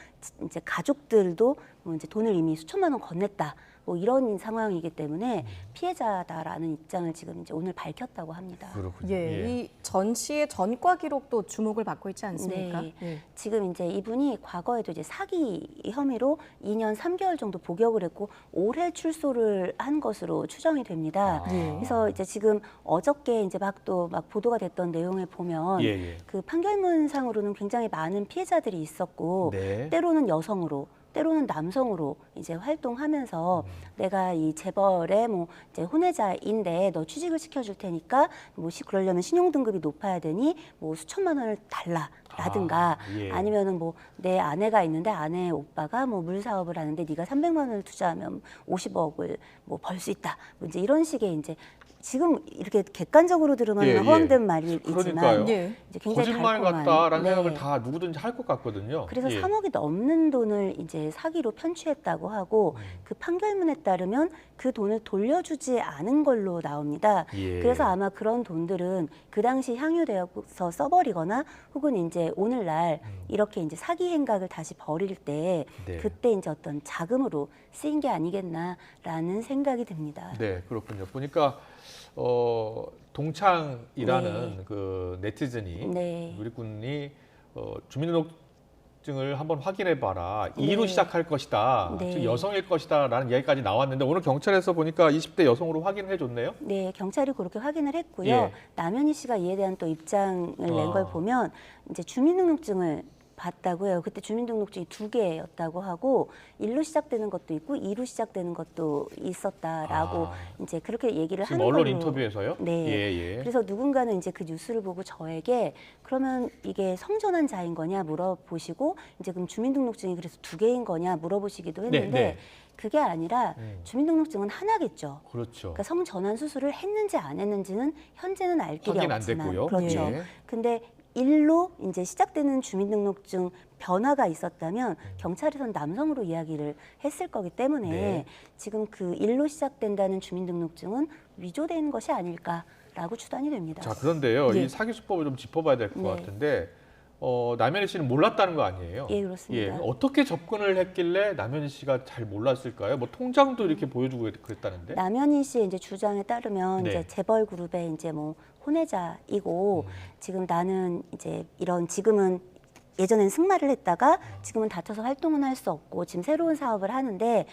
이제 가족들도 뭐 이제 돈을 이미 수천만 원 건넸다. 뭐 이런 상황이기 때문에 피해자다라는 입장을 지금 이제 오늘 밝혔다고 합니다. 그렇군요. 예, 이 전 씨의 전과 기록도 주목을 받고 있지 않습니까? 네. 예. 지금 이제 이분이 과거에도 이제 사기 혐의로 2년 3개월 정도 복역을 했고 올해 출소를 한 것으로 추정이 됩니다. 예. 그래서 이제 지금 어저께 이제 막 보도가 됐던 내용을 보면 예. 그 판결문상으로는 굉장히 많은 피해자들이 있었고 네. 때로는 여성으로 때로는 남성으로 이제 활동하면서 내가 이 재벌의 뭐 이제 혼외자인데 너 취직을 시켜줄 테니까 뭐 그러려면 신용등급이 높아야 되니 뭐 수천만 원을 달라라든가 예. 아니면은 뭐 내 아내가 있는데 아내 오빠가 뭐 물 사업을 하는데 네가 300만 원을 투자하면 50억을 뭐 벌 수 있다. 뭐 이제 이런 식의 이제 지금 이렇게 객관적으로 들으면 예, 예. 허황된 말이지만 그러니까요. 예. 이제 굉장히 거짓말 달콤한, 같다라는 네. 생각을 다 누구든지 할 것 같거든요. 그래서 예. 3억이 넘는 돈을 이제 사기로 편취했다고 하고 그 판결문에 따르면 그 돈을 돌려주지 않은 걸로 나옵니다. 예. 그래서 아마 그런 돈들은 그 당시 향유되어서 써버리거나 혹은 이제 오늘날 이렇게 이제 사기 행각을 다시 벌일 때 네. 그때 이제 어떤 자금으로 쓰인 게 아니겠나라는 생각이 듭니다. 네, 그렇군요. 보니까 동창이라는 그 네티즌이 네. 누리꾼이 주민등록증을 한번 확인해봐라. 네. 2로 시작할 것이다. 네. 즉 여성일 것이다라는 이야기까지 나왔는데 오늘 경찰에서 보니까 20대 여성으로 확인해줬네요. 네, 경찰이 그렇게 확인을 했고요. 예. 남현희 씨가 이에 대한 또 입장을 낸 걸 보면 이제 주민등록증을 봤다고 해요. 그때 주민등록증이 2개였다고 하고 1로 시작되는 것도 있고 2로 시작되는 것도 있었다라고 이제 그렇게 얘기를 지금 하는 언론 걸로. 인터뷰에서요? 네. 예. 그래서 누군가는 이제 그 뉴스를 보고 저에게 그러면 이게 성전환자인 거냐 물어보시고 이제 그럼 주민등록증이 그래서 2개인 거냐 물어보시기도 했는데 네. 그게 아니라 주민등록증은 하나겠죠. 그렇죠. 그러니까 성전환 수술을 했는지 안 했는지는 현재는 알 길이 확인 안 없지만 됐고요. 그렇죠. 예. 근데 1로 이제 시작되는 주민등록증 변화가 있었다면 경찰에서는 남성으로 이야기를 했을 거기 때문에 네. 지금 그 1로 시작된다는 주민등록증은 위조된 것이 아닐까라고 추단이 됩니다. 자, 그런데요. 예. 이 사기 수법을 좀 짚어봐야 될 것 네. 같은데 남현희 씨는 몰랐다는 거 아니에요? 예, 그렇습니다. 어떻게 접근을 했길래 남현희 씨가 잘 몰랐을까요? 뭐 통장도 이렇게 보여주고 그랬다는데? 남현희 씨의 이제 주장에 따르면 네. 이제 재벌 그룹의 이제 뭐 혼외자이고 지금 나는 이제 이런 지금은 예전엔 승마를 했다가 지금은 다쳐서 활동은 할 수 없고 지금 새로운 사업을 하는데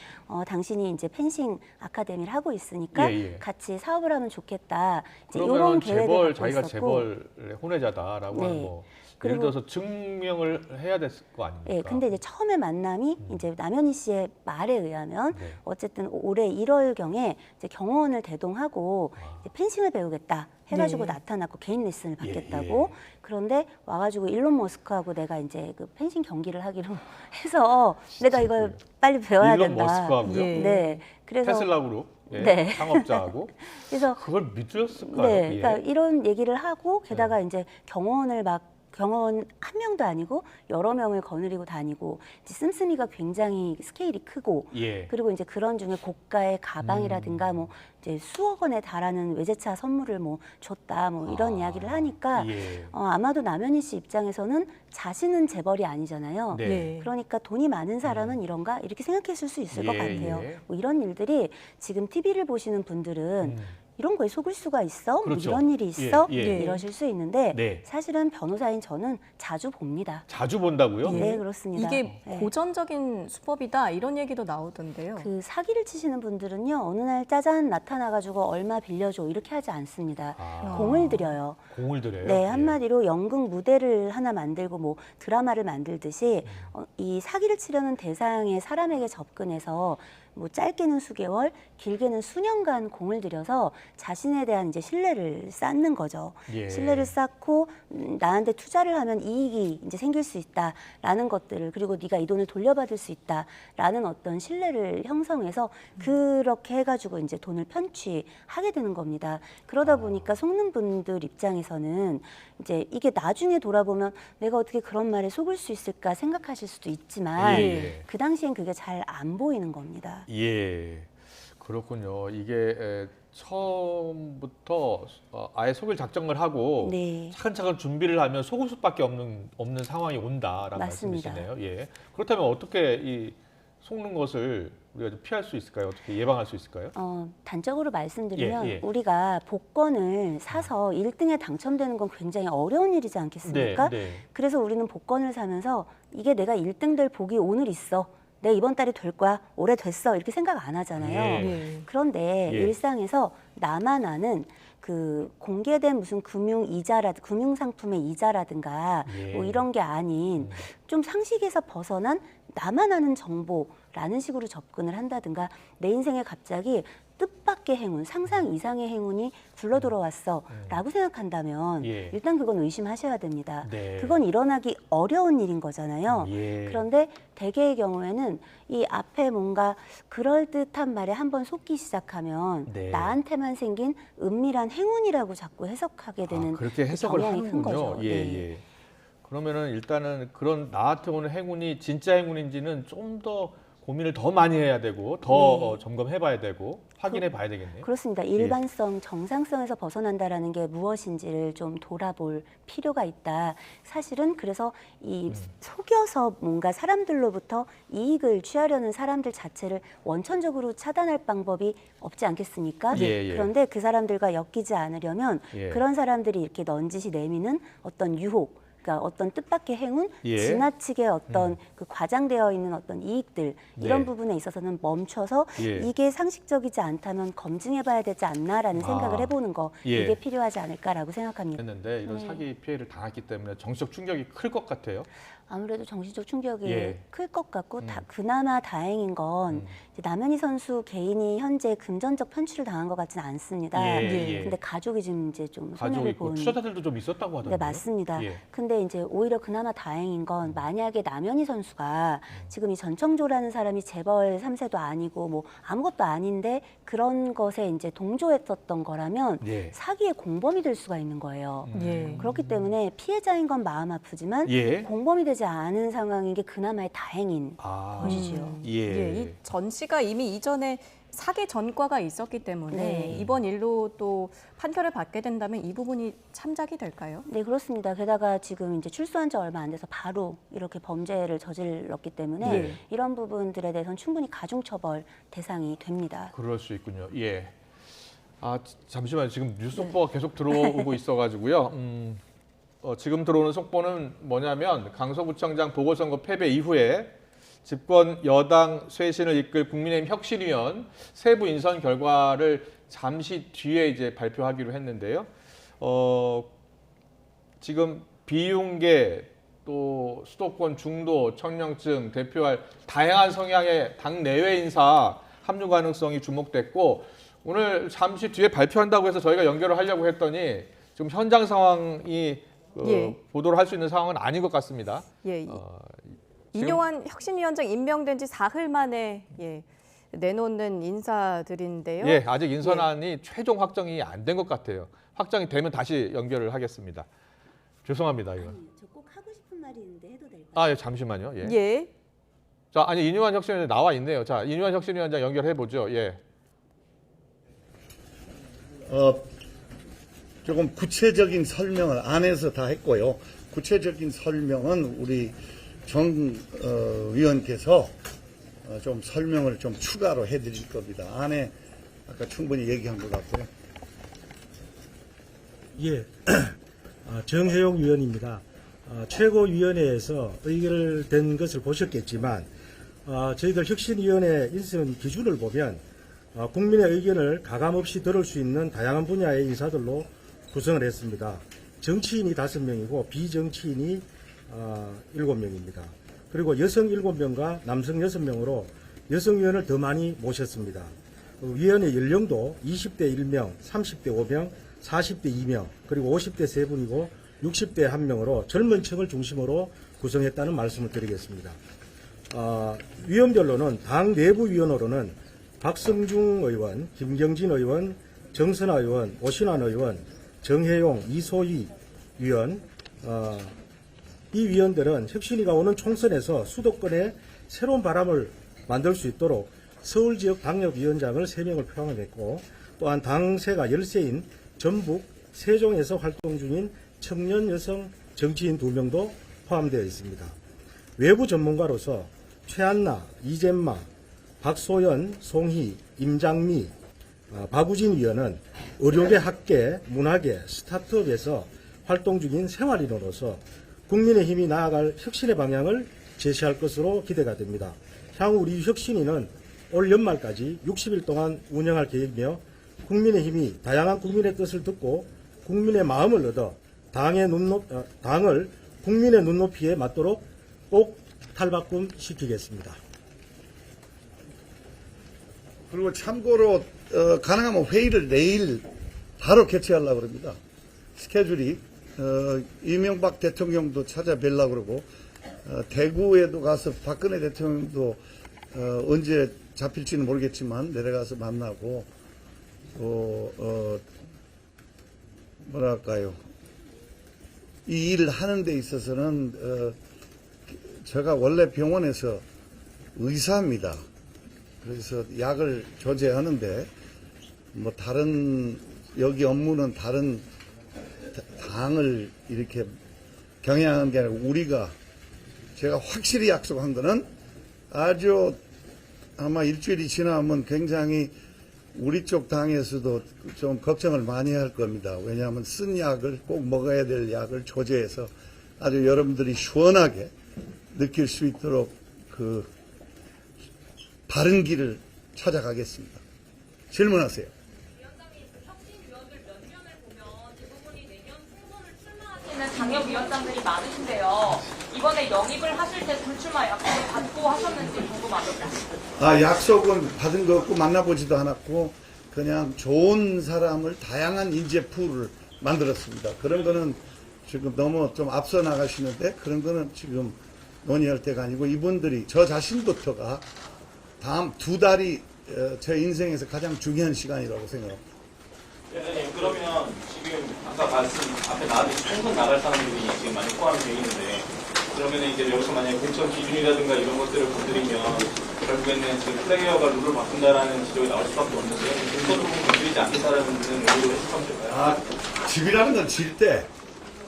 당신이 이제 펜싱 아카데미를 하고 있으니까 같이 사업을 하면 좋겠다. 이제 이런 그러면 계획을 재벌 갖고 자기가 있었고. 재벌의 혼외자다라고 하는 뭐 예를 들어서 증명을 해야 됐을 거 아닙니까? 예, 근데 이제 처음에 만남이 이제 남현희 씨의 말에 의하면 어쨌든 올해 1월경에 이제 경호원을 대동하고 이제 펜싱을 배우겠다 해가지고 나타났고 개인 레슨을 받겠다고. 그런데 와가지고 일론 머스크하고 내가 이제 그 펜싱 경기를 하기로 해서 내가 이걸 빨리 배워야 일론 된다. 머스크하고요? 네, 그래서 테슬라 그룹 네. 창업자하고 그래서 그걸 믿으셨을까요? 네, 그러니까 이런 얘기를 하고 게다가 이제 경호원 한 명도 아니고 여러 명을 거느리고 다니고 이제 씀씀이가 굉장히 스케일이 크고 그리고 이제 그런 중에 고가의 가방이라든가 뭐 이제 수억 원에 달하는 외제차 선물을 뭐 줬다 뭐 이런 이야기를 하니까 아마도 남현희 씨 입장에서는 자신은 재벌이 아니잖아요. 네. 그러니까 돈이 많은 사람은 이런가 이렇게 생각했을 수 있을 것 같아요. 뭐 이런 일들이 지금 TV를 보시는 분들은 이런 거에 속을 수가 있어? 그렇죠. 뭐 이런 일이 있어? 예, 예. 이러실 수 있는데 네. 사실은 변호사인 저는 자주 봅니다. 자주 본다고요? 네, 그렇습니다. 이게 네. 고전적인 수법이다 이런 얘기도 나오던데요. 그 사기를 치시는 분들은요 어느 날 짜잔 나타나가지고 얼마 빌려줘 이렇게 하지 않습니다. 공을 들여요. 공을 들여요? 네, 한마디로 연극 무대를 하나 만들고 뭐 드라마를 만들듯이 이 사기를 치려는 대상의 사람에게 접근해서 뭐 짧게는 수개월, 길게는 수년간 공을 들여서 자신에 대한 이제 신뢰를 쌓는 거죠. 신뢰를 쌓고 나한테 투자를 하면 이익이 이제 생길 수 있다라는 것들을 그리고 네가 이 돈을 돌려받을 수 있다라는 어떤 신뢰를 형성해서 그렇게 해가지고 이제 돈을 편취하게 되는 겁니다. 그러다 보니까 속는 분들 입장에서는 이제 이게 나중에 돌아보면 내가 어떻게 그런 말에 속을 수 있을까 생각하실 수도 있지만 그 당시엔 그게 잘 안 보이는 겁니다. 예, 그렇군요. 이게 처음부터 아예 속일 작정을 하고 차근차근 준비를 하면 속을 수밖에 없는 상황이 온다라는 맞습니다. 말씀이시네요. 예. 그렇다면 어떻게 이 속는 것을 우리가 좀 피할 수 있을까요? 어떻게 예방할 수 있을까요? 단적으로 말씀드리면 우리가 복권을 사서 1등에 당첨되는 건 굉장히 어려운 일이지 않겠습니까? 그래서 우리는 복권을 사면서 이게 내가 1등 될 복이 오늘 있어. 내가 이번 달에 될 거야. 올해 됐어. 이렇게 생각 안 하잖아요. 그런데 일상에서 나만 아는 그 공개된 무슨 금융상품의 이자라든가 뭐 이런 게 아닌 좀 상식에서 벗어난 나만 아는 정보라는 식으로 접근을 한다든가 내 인생에 갑자기 뜻밖의 행운, 상상 이상의 행운이 굴러 들어왔어 라고 생각한다면 일단 그건 의심하셔야 됩니다. 그건 일어나기 어려운 일인 거잖아요. 그런데 대개의 경우에는 이 앞에 뭔가 그럴듯한 말에 한번 속기 시작하면 나한테만 생긴 은밀한 행운이라고 자꾸 해석하게 되는 그렇게 해석을 경향이 큰 하는군요. 거죠. 그러면은 일단은 그런 나한테 오는 행운이 진짜 행운인지는 좀 더 고민을 더 많이 해야 되고 더 점검해봐야 되고 확인해봐야 되겠네요. 그렇습니다. 일반성, 정상성에서 벗어난다라는 게 무엇인지를 좀 돌아볼 필요가 있다. 사실은 그래서 이 속여서 뭔가 사람들로부터 이익을 취하려는 사람들 자체를 원천적으로 차단할 방법이 없지 않겠습니까? 그런데 그 사람들과 엮이지 않으려면 그런 사람들이 이렇게 넌지시 내미는 어떤 유혹, 그러니까 어떤 뜻밖의 행운, 예. 지나치게 어떤 그 과장되어 있는 어떤 이익들 이런 네. 부분에 있어서는 멈춰서 예. 이게 상식적이지 않다면 검증해봐야 되지 않나라는 생각을 해보는 거 예. 이게 필요하지 않을까라고 생각합니다. 했는데 이런 사기 피해를 당했기 때문에 정치적 충격이 클 것 같아요. 아무래도 정신적 충격이 예. 클 것 같고 그나마 다행인 건 이제 남현희 선수 개인이 현재 금전적 편취를 당한 것 같지는 않습니다. 예. 근데 가족이 지금 이제 좀 가족이 손해를 있고 본. 투자자들도 좀 있었다고 하던데요. 네, 맞습니다. 예. 근데 이제 오히려 그나마 다행인 건 만약에 남현희 선수가 지금 이 전청조라는 사람이 재벌 3세도 아니고 뭐 아무것도 아닌데 그런 것에 이제 동조했었던 거라면 예. 사기의 공범이 될 수가 있는 거예요. 예. 그렇기 때문에 피해자인 건 마음 아프지만 예. 공범이 되지 않은 상황인 게 그나마의 다행인 것이지요. 예, 이 전 씨가 이미 이전에 사기 전과가 있었기 때문에 네. 이번 일로 또 판결을 받게 된다면 이 부분이 참작이 될까요? 네, 그렇습니다. 게다가 지금 이제 출소한 지 얼마 안 돼서 바로 이렇게 범죄를 저질렀기 때문에 네. 이런 부분들에 대해서는 충분히 가중처벌 대상이 됩니다. 그럴 수 있군요. 예. 아 잠시만요. 지금 뉴스 속보가 계속 들어오고 있어가지고요. 지금 들어오는 속보는 뭐냐면 강서구청장 보궐선거 패배 이후에 집권 여당 쇄신을 이끌 국민의힘 혁신위원 세부 인선 결과를 잠시 뒤에 이제 발표하기로 했는데요. 지금 비윤계 또 수도권 중도 청년층 대표할 다양한 성향의 당 내외 인사 합류 가능성이 주목됐고 오늘 잠시 뒤에 발표한다고 해서 저희가 연결을 하려고 했더니 지금 현장 상황이 보도를 할 수 있는 상황은 아닌 것 같습니다. 예. 이뇨한 혁신위원장 임명된 지 사흘 만에 내놓는 인사들인데요. 예, 아직 인선안이 최종 확정이 안 된 것 같아요. 확정이 되면 다시 연결을 하겠습니다. 죄송합니다, 이거. 저 꼭 하고 싶은 말이 있는데 해도 될까요? 아, 예, 잠시만요. 예. 예. 자, 아니 이뇨한 혁신위원장 나와 있네요. 자, 이뇨한 혁신위원장 연결해 보죠. 예. 조금 구체적인 설명을 안에서 다 했고요. 구체적인 설명은 우리 정 위원께서 좀 설명을 좀 추가로 해드릴 겁니다. 안에 아까 충분히 얘기한 것 같고요. 예, 정혜용 위원입니다. 최고위원회에서 의결된 것을 보셨겠지만 저희들 혁신위원회 인선 기준을 보면 국민의 의견을 가감없이 들을 수 있는 다양한 분야의 인사들로 구성을 했습니다. 정치인이 5명이고 비정치인이 7명입니다. 그리고 여성 7명과 남성 6명으로 여성위원을 더 많이 모셨습니다. 위원회 연령도 20대 1명, 30대 5명, 40대 2명, 그리고 50대 3분이고 60대 1명으로 젊은 층을 중심으로 구성했다는 말씀을 드리겠습니다. 위원별로는 당 내부위원으로는 박성중 의원, 김경진 의원, 정선아 의원, 오신환 의원, 정혜용, 이소희 위원, 이 위원들은 혁신위가 오는 총선에서 수도권에 새로운 바람을 만들 수 있도록 서울 지역 당협위원장을 3명을 표명했고 또한 당세가 10세인 전북, 세종에서 활동 중인 청년 여성 정치인 2명도 포함되어 있습니다. 외부 전문가로서 최한나, 이젠마, 박소연, 송희, 임장미, 박우진 위원은 의료계, 학계, 문화계, 스타트업에서 활동 중인 생활인으로서 국민의힘이 나아갈 혁신의 방향을 제시할 것으로 기대가 됩니다. 향후 우리 혁신위는 올 연말까지 60일 동안 운영할 계획이며 국민의힘이 다양한 국민의 뜻을 듣고 국민의 마음을 얻어 당을 국민의 눈높이에 맞도록 꼭 탈바꿈시키겠습니다. 그리고 참고로 가능하면 회의를 내일 바로 개최하려고 합니다. 스케줄이 이명박 대통령도 찾아뵈려고 그러고 대구에도 가서 박근혜 대통령도 언제 잡힐지는 모르겠지만 내려가서 만나고 또 뭐랄까요, 이 일을 하는 데 있어서는 제가 원래 병원에서 의사입니다. 그래서 약을 조제하는데 뭐 다른 여기 업무는 다른 당을 이렇게 경영하는 게 아니고 우리가 제가 확실히 약속한 거는 아주 아마 일주일이 지나면 굉장히 우리 쪽 당에서도 좀 걱정을 많이 할 겁니다. 왜냐하면 쓴 약을 꼭 먹어야 될 약을 조제해서 아주 여러분들이 시원하게 느낄 수 있도록 그 바른 길을 찾아가겠습니다. 질문하세요. 당협위원장들이 많으신데요. 이번에 영입을 하실 때 불출마 약속을 받고 하셨는지 궁금합니다. 약속은 받은 거 없고 만나보지도 않았고 그냥 좋은 사람을 다양한 인재 풀을 만들었습니다. 그런 거는 지금 너무 좀 앞서 나가시는데 그런 거는 지금 논의할 때가 아니고 이분들이 저 자신부터가 다음 2달이 제 인생에서 가장 중요한 시간이라고 생각합니다. 대표님, 그러면 지금 아까 말씀 앞에 나왔듯이 총선 나갈 사람들이 지금 많이 포함이 되어 있는데 그러면 이제 여기서 만약에 공천 기준이라든가 이런 것들을 건드리면 결국에는 지금 플레이어가 룰을 바꾼다라는 지적이 나올 수밖에 없는데요. 공천 부분 건드리지 않겠다라는 의도로 해석하면 될까요? 집이라는 건 질 때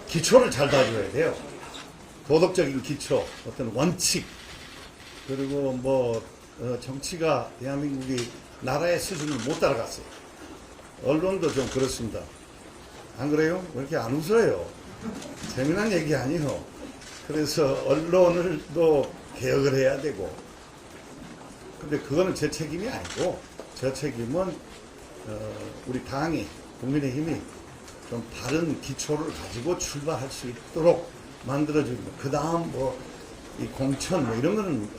기초를 잘 다져야 돼요. 도덕적인 기초, 어떤 원칙, 그리고 정치가 대한민국이 나라의 수준을 못 따라갔어요. 언론도 좀 그렇습니다. 안 그래요? 왜 이렇게 안 웃어요? 재미난 얘기 아니에요. 그래서 언론을 또 개혁을 해야 되고, 근데 그거는 제 책임이 아니고, 저 책임은 우리 당이, 국민의힘이 좀 다른 기초를 가지고 출발할 수 있도록 만들어주고, 그 다음 이 공천 이런 거는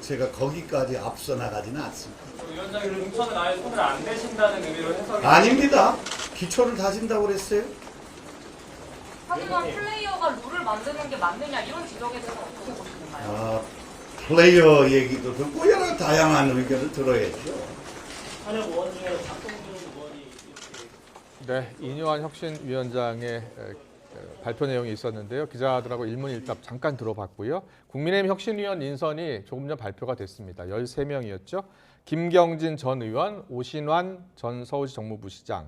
제가 거기까지 앞서 나가지는 않습니다. 위원장님 공천은 아예 손을 안 대신다는 의미로 해석이 아닙니다. 기초를 다진다고 그랬어요. 하지만 플레이어가 룰을 만드는 게 맞느냐 이런 지적에 대해서 어떻게 보시는가요? 플레이어 얘기도 듣고 여러 다양한 의견을 들어야죠. 현역 의원 중에 박동준 의원이 네, 이뇨한 혁신위원장의 발표 내용이 있었는데요. 기자들하고 일문일답 잠깐 들어봤고요. 국민의힘 혁신위원 인선이 조금 전 발표가 됐습니다. 13명이었죠. 김경진 전 의원, 오신환 전 서울시 정무부시장,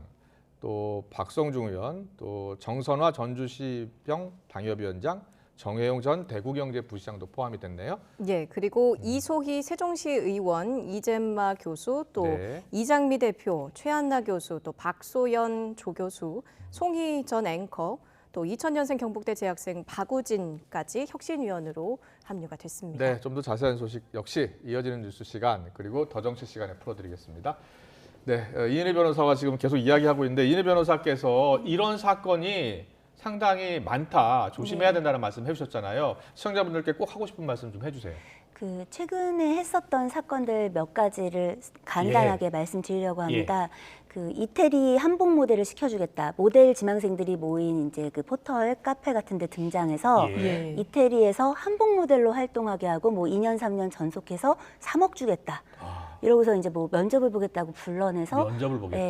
또 박성중 의원, 또 정선화 전주시병 당협위원장, 정혜용 전 대구경제부시장도 포함이 됐네요. 예, 그리고 이소희 세종시 의원, 이잼마 교수, 또 네. 이장미 대표, 최한나 교수, 또 박소연 조교수, 송희 전 앵커, 또 2000년생 경북대 재학생 박우진까지 혁신위원으로 합류가 됐습니다. 네, 좀 더 자세한 소식 역시 이어지는 뉴스 시간 그리고 더 정치 시간에 풀어드리겠습니다. 네, 이인희 변호사가 지금 계속 이야기하고 있는데 이인희 변호사께서 이런 사건이 상당히 많다, 조심해야 된다는 말씀 해주셨잖아요. 시청자분들께 꼭 하고 싶은 말씀 좀 해주세요. 최근에 했었던 사건들 몇 가지를 간단하게 말씀드리려고 합니다. 이태리 한복 모델을 시켜주겠다. 모델 지망생들이 모인 이제 그 포털 카페 같은 데 등장해서 이태리에서 한복 모델로 활동하게 하고 2년 3년 전속해서 3억 주겠다. 이러고서 이제 면접을 보겠다고 불러내서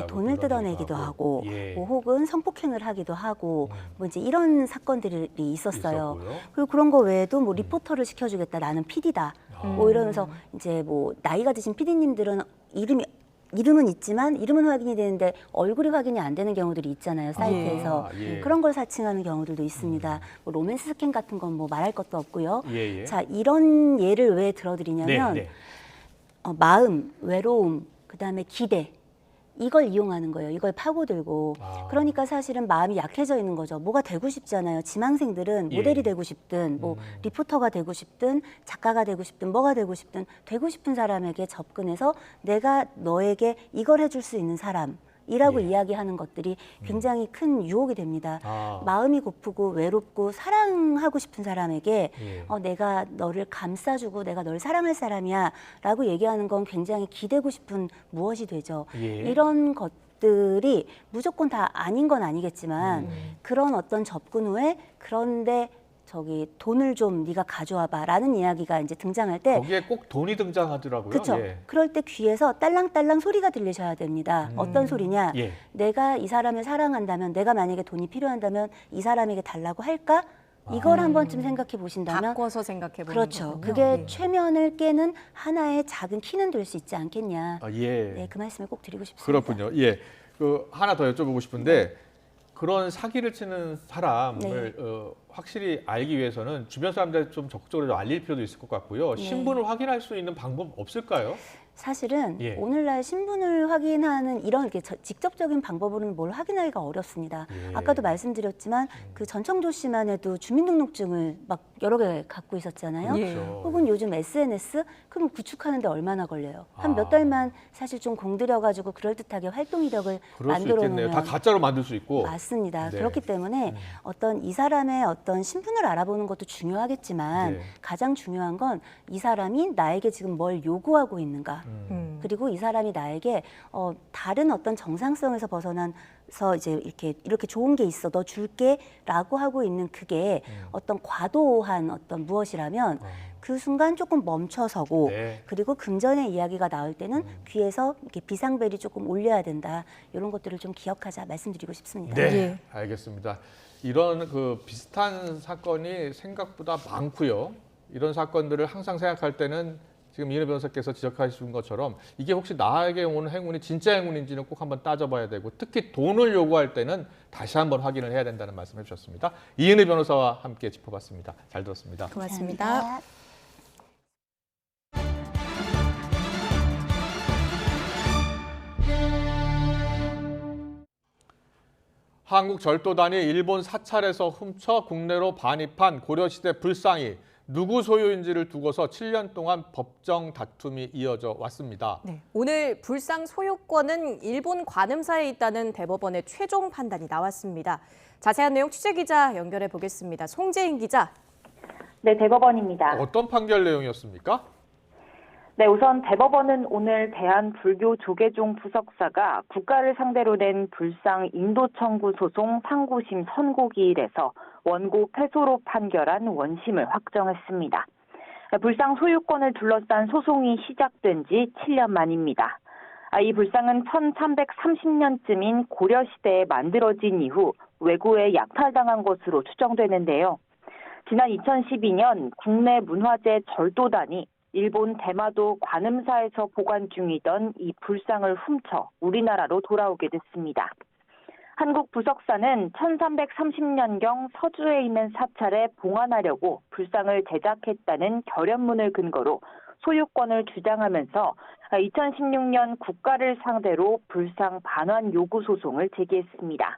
돈을 뜯어내기도 하고 혹은 성폭행을 하기도 하고 이제 이런 사건들이 있었어요. 그리고 그런 거 외에도 리포터를 시켜주겠다. 나는 PD다. 이러면서 이제 나이가 드신 PD님들은 이름은 있지만 이름은 확인이 되는데 얼굴이 확인이 안 되는 경우들이 있잖아요. 사이트에서. 그런 걸 사칭하는 경우들도 있습니다. 로맨스 스캔 같은 건 말할 것도 없고요. 자, 이런 예를 왜 들어드리냐면 마음, 외로움, 그다음에 기대 이걸 이용하는 거예요. 이걸 파고들고. 그러니까 사실은 마음이 약해져 있는 거죠. 뭐가 되고 싶잖아요. 지망생들은 모델이 되고 싶든 리포터가 되고 싶든 작가가 되고 싶든 뭐가 되고 싶든 되고 싶은 사람에게 접근해서 내가 너에게 이걸 해줄 수 있는 사람이라고 이야기하는 것들이 굉장히 큰 유혹이 됩니다. 마음이 고프고 외롭고 사랑하고 싶은 사람에게 내가 너를 감싸주고 내가 널 사랑할 사람이야 라고 얘기하는 건 굉장히 기대고 싶은 무엇이 되죠. 이런 것들이 무조건 다 아닌 건 아니겠지만 그런 어떤 접근 후에 그런데 돈을 좀 네가 가져와봐 라는 이야기가 이제 등장할 때 거기에 꼭 돈이 등장하더라고요. 그렇죠. 그럴 때 귀에서 딸랑딸랑 소리가 들리셔야 됩니다. 어떤 소리냐. 내가 이 사람을 사랑한다면 내가 만약에 돈이 필요한다면 이 사람에게 달라고 할까? 이걸 한 번쯤 생각해 보신다면 바꿔서 생각해 보는 그렇죠. 거군요. 그게 최면을 깨는 하나의 작은 키는 될 수 있지 않겠냐. 네, 그 말씀을 꼭 드리고 싶습니다. 그렇군요. 하나 더 여쭤보고 싶은데 그런 사기를 치는 사람을 확실히 알기 위해서는 주변 사람들한테 좀 적극적으로 알릴 필요도 있을 것 같고요. 신분을 확인할 수 있는 방법 없을까요? 사실은 예. 오늘날 신분을 확인하는 이런 이렇게 직접적인 방법으로는 뭘 확인하기가 어렵습니다. 예. 아까도 말씀드렸지만 그 전청조 씨만 해도 주민등록증을 막 여러 개 갖고 있었잖아요. 그렇죠. 혹은 요즘 SNS 그럼 구축하는데 얼마나 걸려요? 한 몇 아. 달만 사실 좀 공들여가지고 그럴듯하게 활동 이력을 그럴 수 만들어 있겠네요. 다 놓으면 가짜로 만들 수 있고. 맞습니다. 네. 그렇기 때문에 어떤 이 사람의 어떤 신분을 알아보는 것도 중요하겠지만 네. 가장 중요한 건 이 사람이 나에게 지금 뭘 요구하고 있는가. 그리고 이 사람이 나에게 다른 어떤 정상성에서 벗어나서 이제 이렇게 좋은 게 있어, 너 줄게라고 하고 있는 그게 어떤 과도한 어떤 무엇이라면 그 순간 조금 멈춰서고 네. 그리고 금전의 이야기가 나올 때는 귀에서 이렇게 비상벨이 조금 울려야 된다. 이런 것들을 좀 기억하자 말씀드리고 싶습니다. 네, 알겠습니다. 이런 그 비슷한 사건이 생각보다 많고요. 이런 사건들을 항상 생각할 때는 지금 이은혜 변호사께서 지적하신 것처럼 이게 혹시 나에게 오는 행운이 진짜 행운인지는 꼭 한번 따져봐야 되고 특히 돈을 요구할 때는 다시 한번 확인을 해야 된다는 말씀을 해주셨습니다. 이은혜 변호사와 함께 짚어봤습니다. 잘 들었습니다. 고맙습니다. 한국절도단이 일본 사찰에서 훔쳐 국내로 반입한 고려시대 불상이 누구 소유인지를 두고서 7년 동안 법정 다툼이 이어져 왔습니다. 네, 오늘 불상 소유권은 일본 관음사에 있다는 대법원의 최종 판단이 나왔습니다. 자세한 내용 취재기자 연결해 보겠습니다. 송재인 기자. 네, 대법원입니다. 어떤 판결 내용이었습니까? 네, 우선 대법원은 오늘 대한불교 조계종 부석사가 국가를 상대로 낸 불상 인도 청구 소송 상고심 선고기일에서 원고 패소로 판결한 원심을 확정했습니다. 불상 소유권을 둘러싼 소송이 시작된 지 7년 만입니다. 이 불상은 1330년쯤인 고려시대에 만들어진 이후 외구에 약탈당한 것으로 추정되는데요. 지난 2012년 국내 문화재 절도단이 일본 대마도 관음사에서 보관 중이던 이 불상을 훔쳐 우리나라로 돌아오게 됐습니다. 한국 부석사는 1330년경 서주에 있는 사찰에 봉안하려고 불상을 제작했다는 결연문을 근거로 소유권을 주장하면서 2016년 국가를 상대로 불상 반환 요구 소송을 제기했습니다.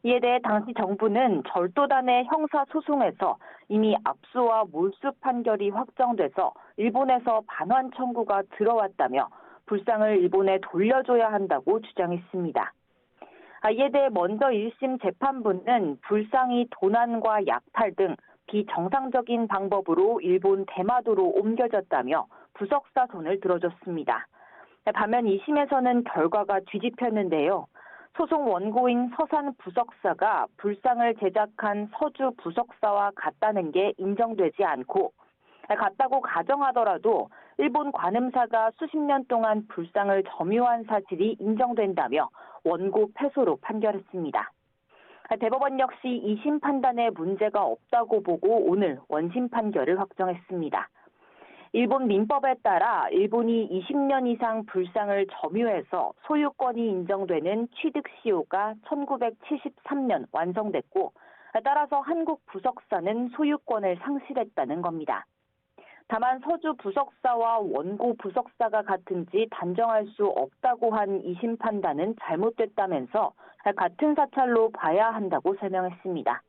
이에 대해 당시 정부는 절도단의 형사소송에서 이미 압수와 몰수 판결이 확정돼서 일본에서 반환 청구가 들어왔다며 불상을 일본에 돌려줘야 한다고 주장했습니다. 이에 대해 먼저 1심 재판부는 불상이 도난과 약탈 등 비정상적인 방법으로 일본 대마도로 옮겨졌다며 부석사 손을 들어줬습니다. 반면 2심에서는 결과가 뒤집혔는데요. 소송 원고인 서산 부석사가 불상을 제작한 서주 부석사와 같다는 게 인정되지 않고 같다고 가정하더라도 일본 관음사가 수십 년 동안 불상을 점유한 사실이 인정된다며 원고 패소로 판결했습니다. 대법원 역시 2심 판단에 문제가 없다고 보고 오늘 원심 판결을 확정했습니다. 일본 민법에 따라 일본이 20년 이상 불상을 점유해서 소유권이 인정되는 취득시효가 1973년 완성됐고 따라서 한국 부석사는 소유권을 상실했다는 겁니다. 다만 서주 부석사와 원고 부석사가 같은지 단정할 수 없다고 한 2심 판단은 잘못됐다면서 같은 사찰로 봐야 한다고 설명했습니다.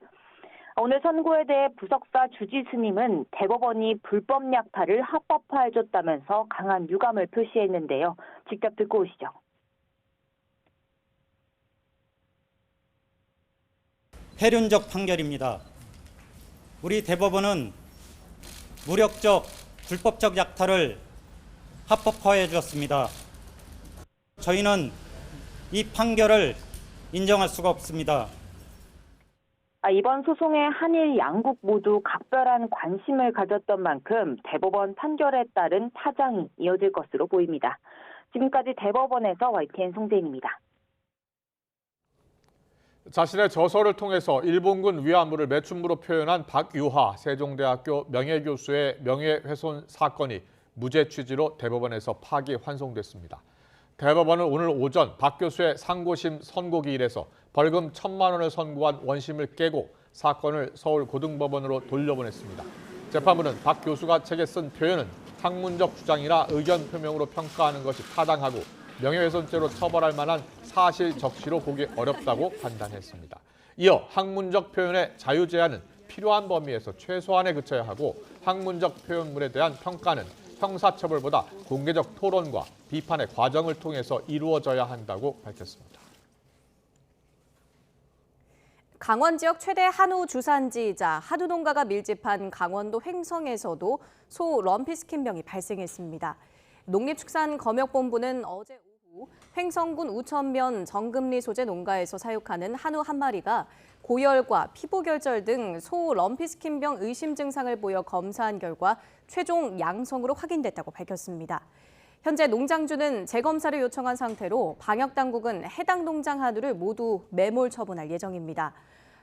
오늘 선고에 대해 부석사 주지 스님은 대법원이 불법 약탈을 합법화해줬다면서 강한 유감을 표시했는데요. 직접 듣고 오시죠. 폐륜적 판결입니다. 우리 대법원은 무력적, 불법적 약탈을 합법화해 주었습니다. 저희는 이 판결을 인정할 수가 없습니다. 이번 소송에 한일 양국 모두 각별한 관심을 가졌던 만큼 대법원 판결에 따른 파장이 이어질 것으로 보입니다. 지금까지 대법원에서 YTN 송재인입니다. 자신의 저서를 통해서 일본군 위안부를 매춘부로 표현한 박유하 세종대학교 명예교수의 명예훼손 사건이 무죄 취지로 대법원에서 파기 환송됐습니다. 대법원은 오늘 오전 박 교수의 상고심 선고기일에서 벌금 1,000만 원을 선고한 원심을 깨고 사건을 서울고등법원으로 돌려보냈습니다. 재판부는 박 교수가 책에 쓴 표현은 학문적 주장이나 의견 표명으로 평가하는 것이 타당하고 명예훼손죄로 처벌할 만한 사실 적시로 보기 어렵다고 판단했습니다. 이어 학문적 표현의 자유 제한은 필요한 범위에서 최소한에 그쳐야 하고 학문적 표현물에 대한 평가는 형사처벌보다 공개적 토론과 비판의 과정을 통해서 이루어져야 한다고 밝혔습니다. 강원 지역 최대 한우 주산지이자 한우 농가가 밀집한 강원도 횡성에서도 소 럼피스킨병이 발생했습니다. 농림축산검역본부는 어제 오후 횡성군 우천면 정금리 소재 농가에서 사육하는 한우 한 마리가 고열과 피부결절 등 소 럼피스킨병 의심 증상을 보여 검사한 결과 최종 양성으로 확인됐다고 밝혔습니다. 현재 농장주는 재검사를 요청한 상태로 방역당국은 해당 농장 한우를 모두 매몰 처분할 예정입니다.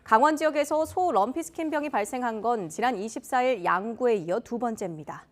강원 지역에서 소 럼피스킨병이 발생한 건 지난 24일 양구에 이어 두 번째입니다.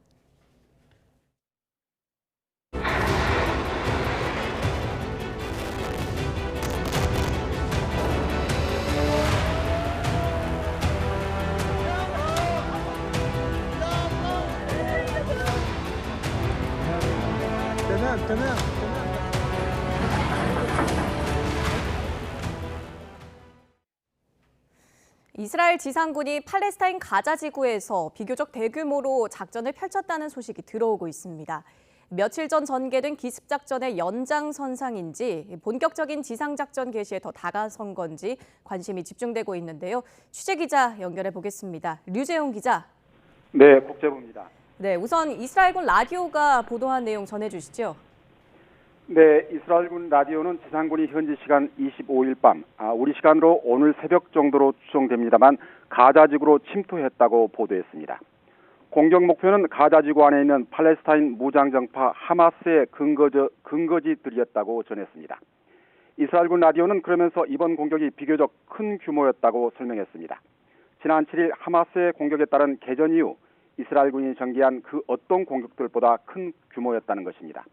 이스라엘 지상군이 팔레스타인 가자 지구에서 비교적 대규모로 작전을 펼쳤다는 소식이 들어오고 있습니다. 며칠 전 전개된 기습작전의 연장선상인지 본격적인 지상작전 개시에 더 다가선 건지 관심이 집중되고 있는데요. 취재기자 연결해 보겠습니다. 류재용 기자. 네, 국제부입니다. 네, 우선 이스라엘군 라디오가 보도한 내용 전해주시죠. 네, 이스라엘군 라디오는 지상군이 현지 시간 25일 밤, 우리 시간으로 오늘 새벽 정도로 추정됩니다만 가자지구로 침투했다고 보도했습니다. 공격 목표는 가자지구 안에 있는 팔레스타인 무장정파 하마스의 근거지들이었다고 전했습니다. 이스라엘군 라디오는 그러면서 이번 공격이 비교적 큰 규모였다고 설명했습니다. 지난 7일 하마스의 공격에 따른 개전 이후 이스라엘군이 전개한 그 어떤 공격들보다 큰 규모였다는 것입니다.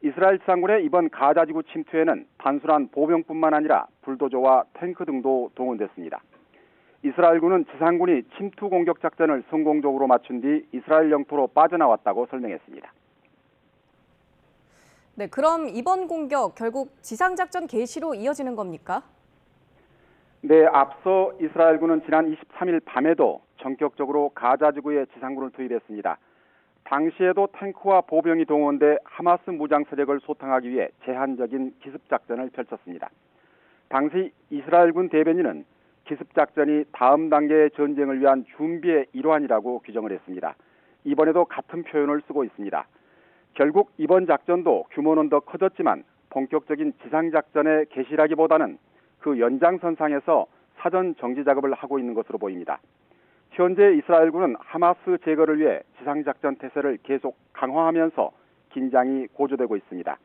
이스라엘 지상군의 이번 가자지구 침투에는 단순한 보병뿐만 아니라 불도저와 탱크 등도 동원됐습니다. 이스라엘군은 지상군이 침투 공격 작전을 성공적으로 마친 뒤 이스라엘 영토로 빠져나왔다고 설명했습니다. 네, 그럼 이번 공격 결국 지상작전 개시로 이어지는 겁니까? 네, 앞서 이스라엘군은 지난 23일 밤에도 전격적으로 가자지구에 지상군을 투입했습니다. 당시에도 탱크와 보병이 동원돼 하마스 무장 세력을 소탕하기 위해 제한적인 기습작전을 펼쳤습니다. 당시 이스라엘군 대변인은 기습작전이 다음 단계의 전쟁을 위한 준비의 일환이라고 규정을 했습니다. 이번에도 같은 표현을 쓰고 있습니다. 결국 이번 작전도 규모는 더 커졌지만 본격적인 지상작전의 개시라기보다는 그 연장선상에서 사전 정지 작업을 하고 있는 것으로 보입니다. 현재 이스라엘군은 하마스 제거를 위해 지상작전 태세를 계속 강화하면서 긴장이 고조되고 있습니다.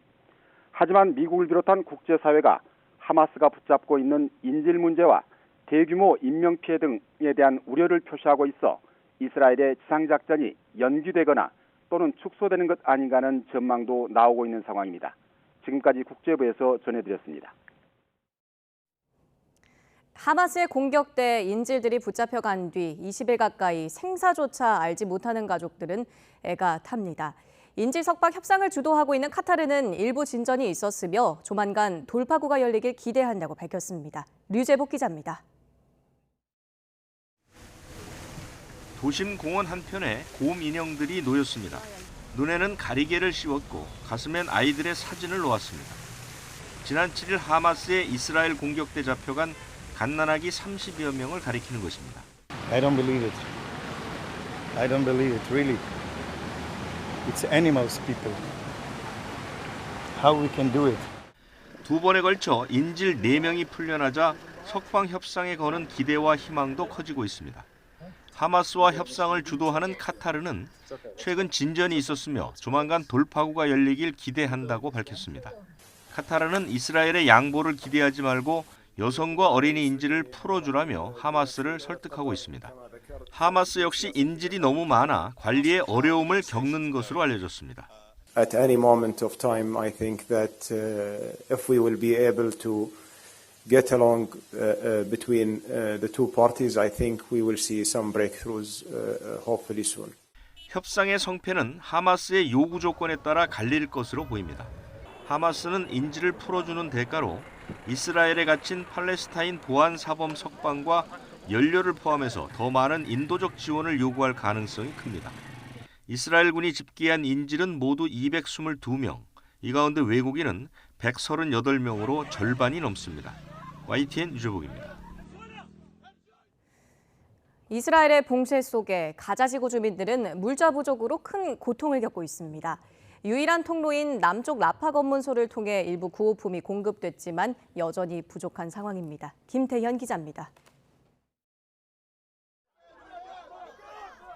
하지만 미국을 비롯한 국제사회가 하마스가 붙잡고 있는 인질 문제와 대규모 인명피해 등에 대한 우려를 표시하고 있어 이스라엘의 지상작전이 연기되거나 또는 축소되는 것 아닌가는 전망도 나오고 있는 상황입니다. 지금까지 국제부에서 전해드렸습니다. 하마스의 공격 때 인질들이 붙잡혀간 뒤 20일 가까이 생사조차 알지 못하는 가족들은 애가 탑니다. 인질 석방 협상을 주도하고 있는 카타르는 일부 진전이 있었으며 조만간 돌파구가 열리길 기대한다고 밝혔습니다. 류재복 기자입니다. 도심 공원 한편에 곰 인형들이 놓였습니다. 눈에는 가리개를 씌웠고 가슴엔 아이들의 사진을 놓았습니다. 지난 7일 하마스의 이스라엘 공격 때 잡혀간 갓난아기 30여 명을 가리키는 것입니다. I don't believe it. I don't believe it, really. It's animals, people. How we can do it? 두 번에 걸쳐 인질 4명이 풀려나자 석방 협상에 거는 기대와 희망도 커지고 있습니다. 하마스와 협상을 주도하는 카타르는 최근 진전이 있었으며 조만간 돌파구가 열리길 기대한다고 밝혔습니다. 카타르는 이스라엘의 양보를 기대하지 말고 여성과 어린이 인질을 풀어주라며 하마스를 설득하고 있습니다. 하마스 역시 인질이 너무 많아 관리에 어려움을 겪는 것으로 알려졌습니다. At any moment of time, I think that if we will be able to get along between the two parties, I think we will see some breakthroughs hopefully soon. 협상의 성패는 하마스의 요구 조건에 따라 갈릴 것으로 보입니다. 하마스는 인질을 풀어주는 대가로 이스라엘에 갇힌 팔레스타인 보안 사범 석방과 연료를 포함해서 더 많은 인도적 지원을 요구할 가능성이 큽니다. 이스라엘군이 집계한 인질은 모두 222명, 이 가운데 외국인은 138명으로 절반이 넘습니다. YTN 유재복입니다. 이스라엘의 봉쇄 속에 가자지구 주민들은 물자 부족으로 큰 고통을 겪고 있습니다. 유일한 통로인 남쪽 라파 검문소를 통해 일부 구호품이 공급됐지만 여전히 부족한 상황입니다. 김태현 기자입니다.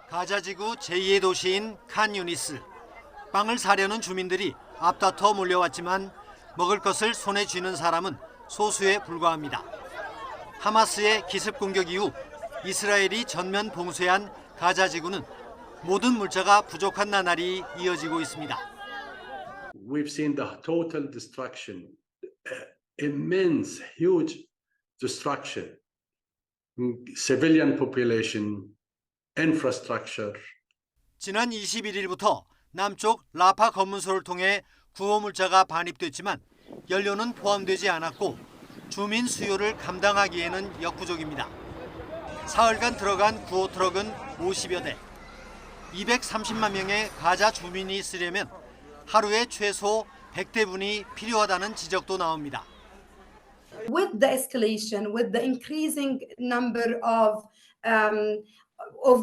가자지구 제2의 도시인 칸 유니스. 빵을 사려는 주민들이 앞다퉈 몰려왔지만 먹을 것을 손에 쥐는 사람은 소수에 불과합니다. 하마스의 기습 공격 이후 이스라엘이 전면 봉쇄한 가자지구는 모든 물자가 부족한 나날이 이어지고 있습니다. We've seen the total destruction, immense, huge destruction, civilian population, infrastructure. 지난 21일부터 남쪽 라파 검문소를 통해 구호 물자가 반입됐지만 연료는 포함되지 않았고 주민 수요를 감당하기에는 역부족입니다. 사흘간 들어간 구호 트럭은 50여 대. 230만 명의 가자 주민이 있으려면 하루에 최소 100대분이 필요하다는 지적도 나옵니다. With the escalation, with the increasing number of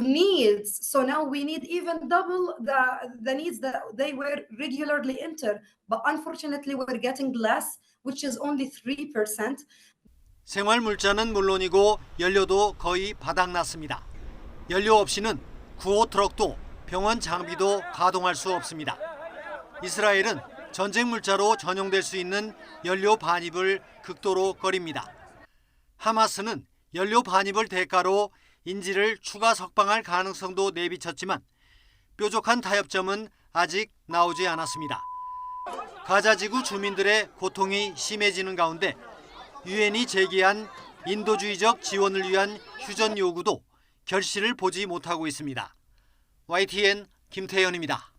needs, so now we need even double the needs that they were regularly entered. But unfortunately, we're getting less, which is only 3%. 생활 물자는 물론이고 연료도 거의 바닥났습니다. 연료 없이는 구호 트럭도 병원 장비도 가동할 수 없습니다. 이스라엘은 전쟁 물자로 전용될 수 있는 연료 반입을 극도로 꺼립니다. 하마스는 연료 반입을 대가로 인질을 추가 석방할 가능성도 내비쳤지만 뾰족한 타협점은 아직 나오지 않았습니다. 가자지구 주민들의 고통이 심해지는 가운데 유엔이 제기한 인도주의적 지원을 위한 휴전 요구도 결실을 보지 못하고 있습니다. YTN 김태현입니다.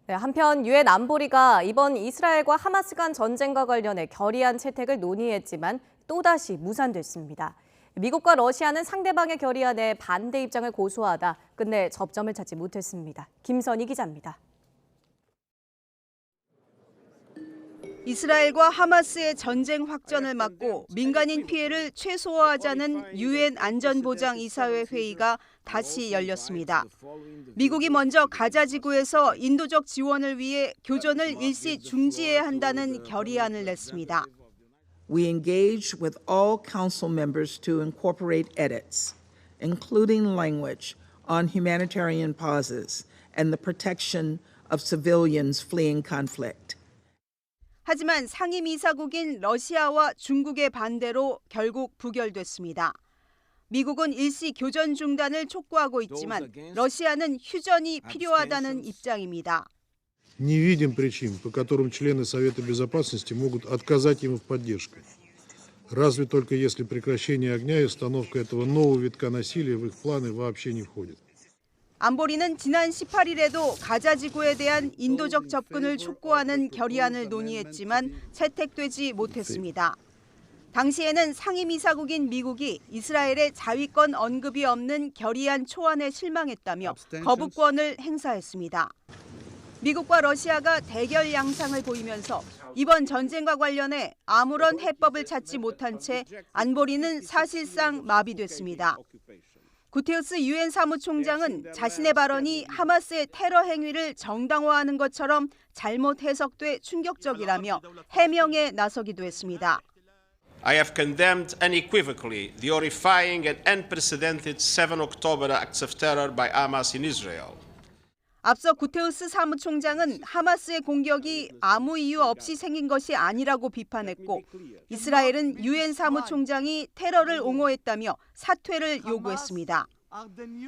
네, 한편 유엔 안보리가 이번 이스라엘과 하마스 간 전쟁과 관련해 결의안 채택을 논의했지만 또다시 무산됐습니다. 미국과 러시아는 상대방의 결의안에 반대 입장을 고수하다 끝내 접점을 찾지 못했습니다. 김선희 기자입니다. 이스라엘과 하마스의 전쟁 확전을 막고 민간인 피해를 최소화하자는 유엔 안전보장이사회 회의가 다시 열렸습니다. 미국이 먼저 가자 지구에서 인도적 지원을 위해 교전을 일시 중지해야 한다는 결의안을 냈습니다. We engaged with all council members to incorporate edits, including language on humanitarian pauses and the protection of civilians fleeing conflict. 하지만 상임이사국인 러시아와 중국의 반대로 결국 부결됐습니다. 미국은 일시 교전 중단을 촉구하고 있지만 러시아는 휴전이 필요하다는 입장입니다. Не видим причин, по которым члены Совета Безопасности могут отказать ему в поддержке. Разве только если прекращение огня и остановка этого нового витка насилия в их планы вообще не входит. 안보리는 지난 18일에도 가자 지구에 대한 인도적 접근을 촉구하는 결의안을 논의했지만 채택되지 못했습니다. 당시에는 상임이사국인 미국이 이스라엘의 자위권 언급이 없는 결의안 초안에 실망했다며 거부권을 행사했습니다. 미국과 러시아가 대결 양상을 보이면서 이번 전쟁과 관련해 아무런 해법을 찾지 못한 채 안보리는 사실상 마비됐습니다. 구테우스 유엔 사무총장은 자신의 발언이 하마스의 테러 행위를 정당화하는 것처럼 잘못 해석돼 충격적이라며 해명에 나서기도 했습니다. I have condemned unequivocally the horrifying and unprecedented 7 October acts of terror by Hamas in Israel. 앞서 구테우스 사무총장은 하마스의 공격이 아무 이유 없이 생긴 것이 아니라고 비판했고 이스라엘은 유엔 사무총장이 테러를 옹호했다며 사퇴를 요구했습니다.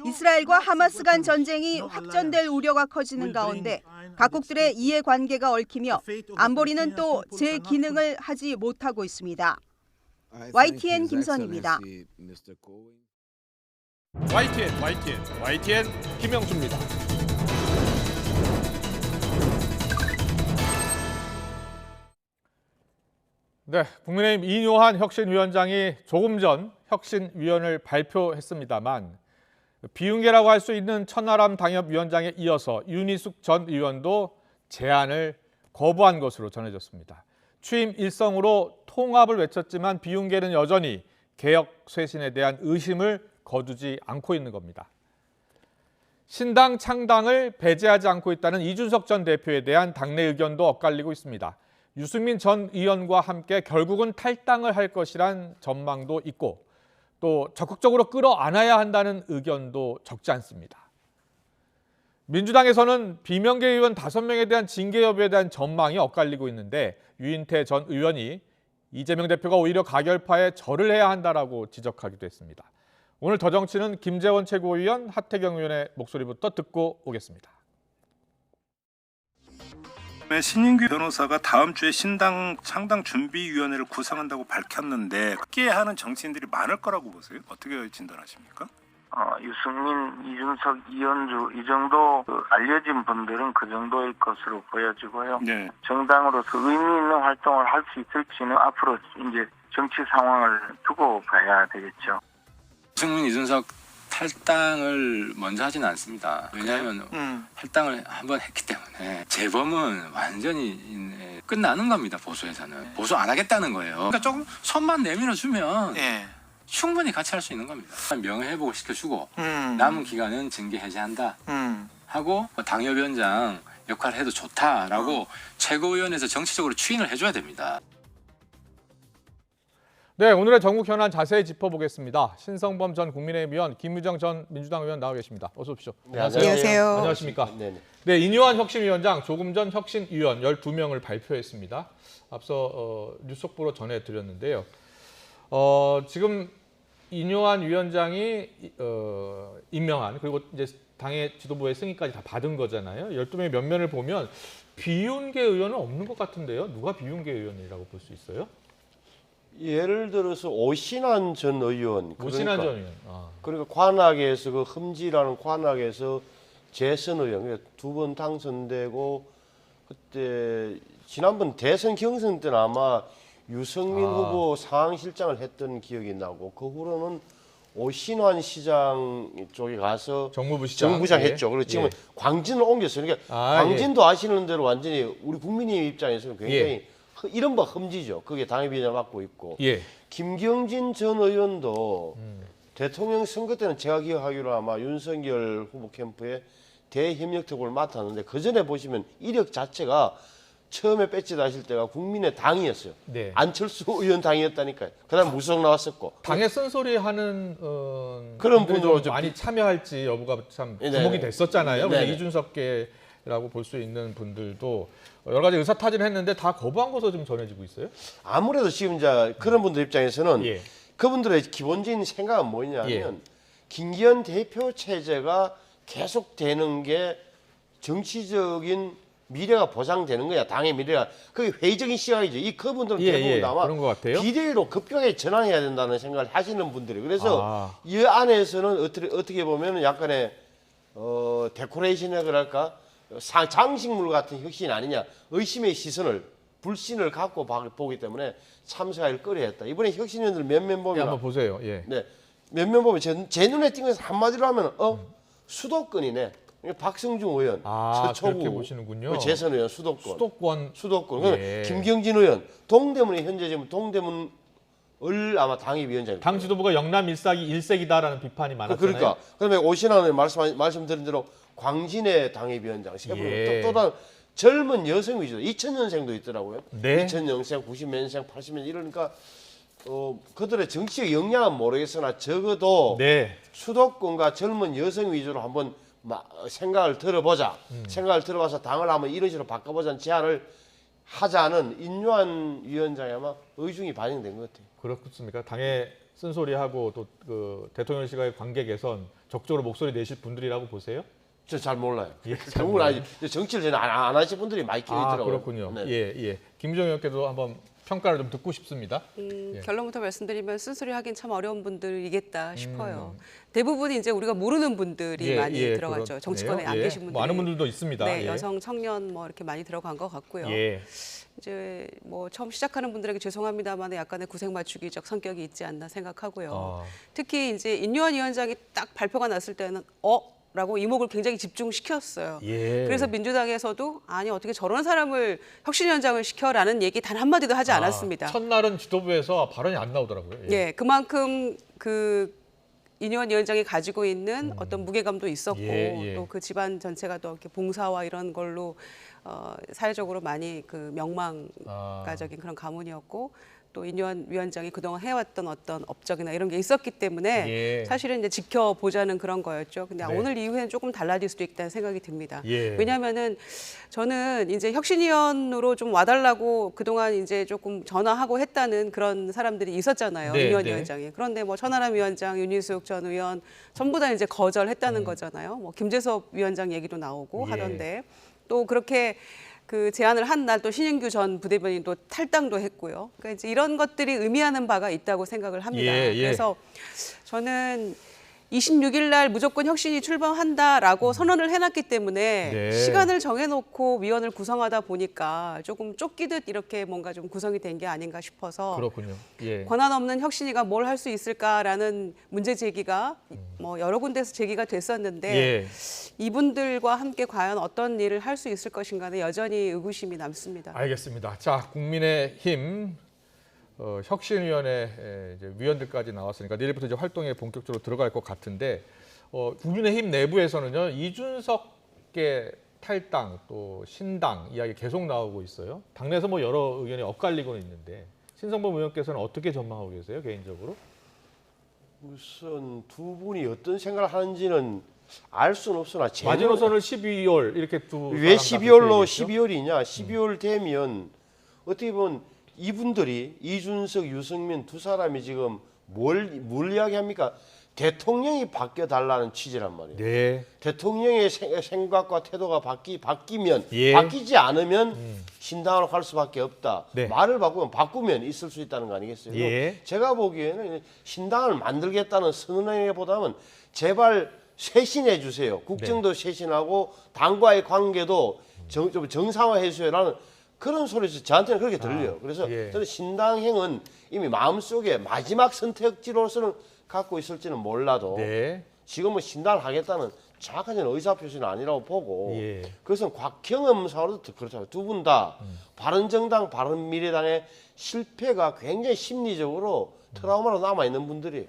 이스라엘과 하마스 간 전쟁이 확전될 우려가 커지는 가운데 각국들의 이해관계가 얽히며 안보리는 또 제 기능을 하지 못하고 있습니다. YTN 김선희입니다. YTN 김영주입니다. 네, 국민의힘 이뇨한 혁신위원장이 조금 전 혁신위원을 발표했습니다만 비윤계라고 할 수 있는 천하람 당협위원장에 이어서 윤희숙 전 의원도 제안을 거부한 것으로 전해졌습니다. 취임 일성으로 통합을 외쳤지만 비윤계는 여전히 개혁 쇄신에 대한 의심을 거두지 않고 있는 겁니다. 신당 창당을 배제하지 않고 있다는 이준석 전 대표에 대한 당내 의견도 엇갈리고 있습니다. 유승민 전 의원과 함께 결국은 탈당을 할 것이란 전망도 있고 또 적극적으로 끌어안아야 한다는 의견도 적지 않습니다. 민주당에서는 비명계 의원 5명에 대한 징계 여부에 대한 전망이 엇갈리고 있는데 유인태 전 의원이 이재명 대표가 오히려 가결파에 절을 해야 한다라고 지적하기도 했습니다. 오늘 더 정치는 김재원 최고위원, 하태경 의원의 목소리부터 듣고 오겠습니다. 신인규 변호사가 다음 주에 신당 창당 준비위원회를 구성한다고 밝혔는데 함께 하는 정치인들이 많을 거라고 보세요? 어떻게 진단하십니까? 유승민, 이준석, 이현주 이 정도 알려진 분들은 그 정도일 것으로 보여지고요. 네. 정당으로서 의미 있는 활동을 할 수 있을지는 앞으로 이제 정치 상황을 두고 봐야 되겠죠. 유승민, 이준석 탈당을 먼저 하지는 않습니다. 왜냐하면 탈당을 한번 했기 때문에 재범은 완전히 끝나는 겁니다. 보수에서는. 보수 안 하겠다는 거예요. 그러니까 조금 손만 내밀어 주면 충분히 같이 할 수 있는 겁니다. 명예회복을 시켜주고 남은 기간은 징계 해제한다 하고 당협위원장 역할을 해도 좋다라고 최고위원회에서 정치적으로 추인을 해줘야 됩니다. 네, 오늘의 전국 현안 자세히 짚어보겠습니다. 신성범 전 국민의힘 의원, 김유정 전 민주당 의원 나와 계십니다. 어서 오십시오. 네, 안녕하세요. 안녕하십니까. 네네. 네, 이뇨한 혁신위원장 조금 전 혁신위원 12명을 발표했습니다. 앞서 뉴스 속보로 전해드렸는데요. 지금 이뇨한 위원장이 임명한 그리고 이제 당의 지도부의 승인까지 다 받은 거잖아요. 12명의 면면을 보면 비윤계 의원은 없는 것 같은데요. 누가 비윤계 의원이라고 볼 수 있어요? 예를 들어서 오신환 전 의원. 오신환 전 의원. 그러니까 관악에서 그 흠지라는 관악에서 재선 의원. 그러니까 2번 당선되고 그때 지난번 대선 경선 때는 아마 유승민 후보 상황실장을 했던 기억이 나고 그 후로는 오신환 시장 쪽에 가서 정무부장 했죠. 그리고 지금 광진을 옮겼어요. 그러니까 광진도 아시는 대로 완전히 우리 국민의 입장에서는 굉장히 이른바 흠지죠. 그게 당협위원장을 맡고 있고 김경진 전 의원도 대통령 선거 때는 제가 기억하기로 아마 윤석열 후보 캠프에 대협력특보를 맡았는데 그 전에 보시면 이력 자체가 처음에 배치하실 때가 국민의 당이었어요. 안철수 의원 당이었다니까요. 그다음 무소속 나왔었고. 당에 쓴소리하는 그런 분들도 좀 많이 참여할지 여부가 참 주목이 됐었잖아요. 근데 이준석계라고 볼 수 있는 분들도 여러 가지 의사타진을 했는데 다 거부한 것으로 좀 전해지고 있어요? 아무래도 지금 이제 그런 분들 입장에서는 그분들의 기본적인 생각은 뭐냐면 김기현 대표 체제가 계속되는 게 정치적인 미래가 보장되는 거야. 당의 미래가. 그게 회의적인 시각이죠. 이 그분들은 대부분 아마 그런 것 같아요. 비대위로 급격하게 전환해야 된다는 생각을 하시는 분들이. 그래서 이 안에서는 어떻게 보면 약간의 데코레이션이라 그럴까? 장식물 같은 혁신이 아니냐. 의심의 시선을 불신을 갖고 보기 때문에 참석하기를 꺼려했다. 이번에 혁신위원들 몇몇 보면 한번 보세요. 몇몇 보면 제 눈에 띈 것은 한마디로 하면 수도권이네. 박성중 의원, 서초구 그렇게 보시는군요. 재선 의원, 수도권. 김경진 의원, 동대문에 현재 지금 동대문을 아마 당협위원장입니다. 당 지도부가 영남 일색이다라는 비판이 많았잖아요. 그러니까 그다음에 오신환 의원 말씀드린 대로 광진의 당협위원장 세 분, 또 다른 젊은 여성 위주로 2000년생도 있더라고요. 2000년생, 90년생, 80년생 이러니까 그들의 정치적 역량은 모르겠으나 적어도 수도권과 젊은 여성 위주로 한번 생각을 들어보자. 생각을 들어봐서 당을 한번 이런 식으로 바꿔보자는 제안을 하자는 인요한 위원장이 아마 의중이 반영된 것 같아요. 그렇습니까? 당에 쓴소리하고 또 그 대통령실과의 관계 개선 적극적으로 목소리 내실 분들이라고 보세요? 저 잘 몰라요. 정말 정치를 전혀 안 하실 분들이 많이 있더라고요. 그렇군요. 김정 의원께도 한번 평가를 좀 듣고 싶습니다. 예. 결론부터 말씀드리면 쓴소리하긴 참 어려운 분들이겠다 싶어요. 대부분이 이제 우리가 모르는 분들이 많이 들어갔죠. 정치권에 안 계신 분들이. 많은 분들도 있습니다. 네, 여성, 청년 뭐 이렇게 많이 들어간 것 같고요. 이제 뭐 처음 시작하는 분들에게 죄송합니다만 약간의 구색 맞추기적 성격이 있지 않나 생각하고요. 특히 이제 인요한 위원장이 딱 발표가 났을 때는 라고 이목을 굉장히 집중시켰어요. 그래서 민주당에서도 아니 어떻게 저런 사람을 혁신위원장을 시켜라는 얘기 단 한마디도 하지 않았습니다. 첫날은 지도부에서 발언이 안 나오더라고요. 예, 그만큼 그 인요한 위원장이 가지고 있는 어떤 무게감도 있었고 또 그 집안 전체가 또 이렇게 봉사와 이런 걸로 사회적으로 많이 그 명망가적인 그런 가문이었고 또 인요한 위원장이 그동안 해왔던 어떤 업적이나 이런 게 있었기 때문에 사실은 이제 지켜보자는 그런 거였죠. 근데 오늘 이후에는 조금 달라질 수도 있다는 생각이 듭니다. 왜냐하면은 저는 이제 혁신위원으로 좀 와달라고 그동안 이제 조금 전화하고 했다는 그런 사람들이 있었잖아요. 인요한 위원장이. 그런데 뭐 천하람 위원장, 윤희숙 전 의원 전부 다 이제 거절했다는 거잖아요. 뭐 김재섭 위원장 얘기도 나오고 하던데 또 그렇게 그 제안을 한 날 또 신인규 전 부대변인 또 탈당도 했고요. 그러니까 이제 이런 것들이 의미하는 바가 있다고 생각을 합니다. 그래서 저는 26일 날 무조건 혁신이 출범한다라고 선언을 해놨기 때문에 시간을 정해놓고 위원을 구성하다 보니까 조금 쫓기듯 이렇게 뭔가 좀 구성이 된 게 아닌가 싶어서 그렇군요. 권한 없는 혁신이가 뭘 할 수 있을까라는 문제 제기가 뭐 여러 군데서 제기가 됐었는데 이분들과 함께 과연 어떤 일을 할 수 있을 것인가는 여전히 의구심이 남습니다. 알겠습니다. 자, 국민의힘 혁신위원회 이제 위원들까지 나왔으니까 내일부터 이제 활동에 본격적으로 들어갈 것 같은데 국민의힘 내부에서는요 이준석의 탈당 또 신당 이야기 계속 나오고 있어요. 당내에서 뭐 여러 의견이 엇갈리고 있는데 신성범 의원께서는 어떻게 전망하고 계세요 개인적으로? 우선 두 분이 어떤 생각을 하는지는 알 수는 없으나 마지노선을 12월 이렇게 왜 12월로 12월이냐? 12월 되면 어떻게 보면 이분들이 이준석, 유승민 두 사람이 지금 뭘 이야기합니까? 대통령이 바뀌어달라는 취지란 말이에요. 대통령의 생각과 태도가 바뀌면 바뀌지 않으면 신당으로 갈 수밖에 없다. 말을 바꾸면 있을 수 있다는 거 아니겠어요? 제가 보기에는 신당을 만들겠다는 선언보다는 제발 쇄신해 주세요. 국정도 쇄신하고 당과의 관계도 좀 정상화해 주세요라는 그런 소리에서 저한테는 그렇게 들려요. 그래서 저는 신당행은 이미 마음속에 마지막 선택지로서는 갖고 있을지는 몰라도 지금은 신당을 하겠다는 정확한 의사표시는 아니라고 보고 그것은 경험상으로도 그렇잖아요. 두 분 다 바른정당, 바른미래당의 실패가 굉장히 심리적으로 트라우마로 남아있는 분들이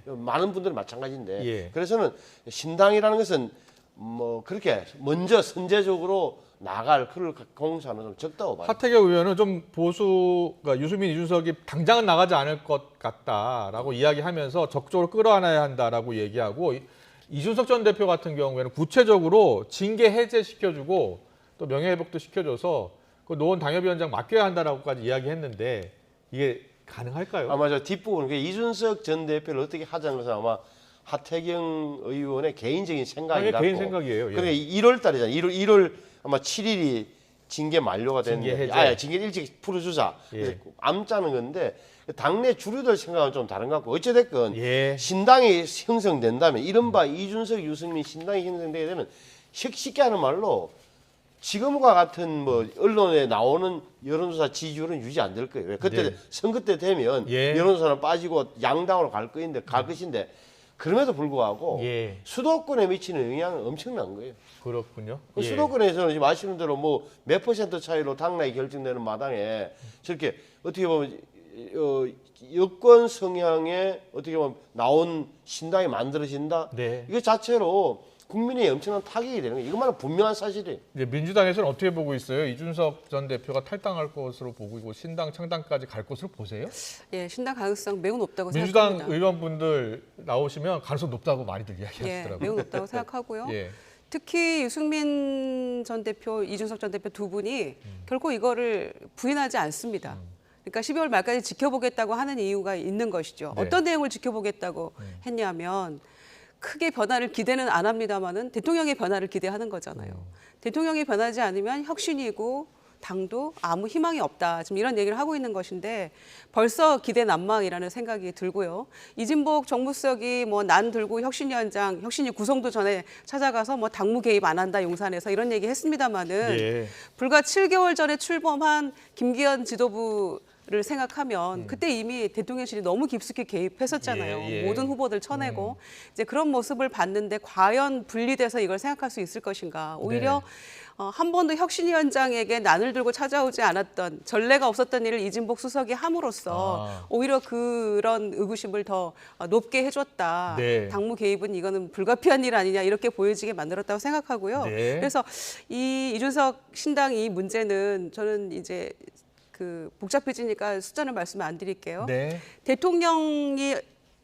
많은 분들이 마찬가지인데 그래서는 신당이라는 것은 뭐 그렇게 먼저 선제적으로 나갈 그럴 공사는 좀 적다고 봐요. 하태경 의원은 좀 보수가 유승민, 이준석이 당장은 나가지 않을 것 같다라고 이야기하면서 적극적으로 끌어안아야 한다라고 얘기하고 이준석 전 대표 같은 경우에는 구체적으로 징계 해제시켜주고 또 명예회복도 시켜줘서 그 노원 당협위원장 맡겨야 한다라고까지 이야기했는데 이게 가능할까요? 아마 저 뒷부분 이준석 전 대표를 어떻게 하자는 것은 아마 하태경 의원의 개인적인 생각이 같고 개인 생각이에요. 그러니까 1월 달이잖아요. 1월 아마 7일이 징계 만료가 됐는데 징계를 일찍 풀어주자. 암 짜는 건데 당내 주류들 생각은 좀 다른 것 같고 어찌됐건 신당이 형성된다면 이른바 이준석, 유승민 신당이 형성되게 되면 쉽게 하는 말로 지금과 같은 뭐 언론에 나오는 여론조사 지지율은 유지 안 될 거예요. 왜? 그때 선거 때 되면 여론조사는 빠지고 양당으로 갈 것인데 그럼에도 불구하고 수도권에 미치는 영향은 엄청난 거예요. 그렇군요. 수도권에서는 지금 아시는 대로 뭐 몇 % 차이로 당락이 결정되는 마당에 저렇게 어떻게 보면 여권 성향에 어떻게 보면 나온 신당이 만들어진다. 이거 자체로 국민의 엄청난 타격이 되는 거예요. 이것만은 분명한 사실이에요. 이제 민주당에서는 어떻게 보고 있어요? 이준석 전 대표가 탈당할 것으로 보고 있고 신당 창당까지 갈 것으로 보세요? 예, 신당 가능성 매우 높다고 민주당 생각합니다. 민주당 의원분들 나오시면 가능성 높다고 많이들 이야기하시더라고요. 매우 높다고 생각하고요. 특히 유승민 전 대표, 이준석 전 대표 두 분이 결코 이거를 부인하지 않습니다. 그러니까 12월 말까지 지켜보겠다고 하는 이유가 있는 것이죠. 어떤 내용을 지켜보겠다고 했냐면 크게 변화를 기대는 안 합니다만은 대통령의 변화를 기대하는 거잖아요. 대통령이 변하지 않으면 혁신이고 당도 아무 희망이 없다. 지금 이런 얘기를 하고 있는 것인데 벌써 기대 난망이라는 생각이 들고요. 이진복 정무수석이 뭐 난 들고 혁신위원장, 혁신위 구성도 전에 찾아가서 뭐 당무 개입 안 한다 용산에서 이런 얘기 했습니다마는 불과 7개월 전에 출범한 김기현 지도부를 생각하면 그때 이미 대통령실이 너무 깊숙이 개입했었잖아요. 모든 후보들 쳐내고 이제 그런 모습을 봤는데 과연 분리돼서 이걸 생각할 수 있을 것인가. 오히려 한 번도 혁신위원장에게 난을 들고 찾아오지 않았던 전례가 없었던 일을 이진복 수석이 함으로써 오히려 그런 의구심을 더 높게 해줬다. 당무 개입은 이거는 불가피한 일 아니냐 이렇게 보여지게 만들었다고 생각하고요. 그래서 이 이준석 신당 이 문제는 저는 이제 그 복잡해지니까 숫자는 말씀 안 드릴게요. 대통령이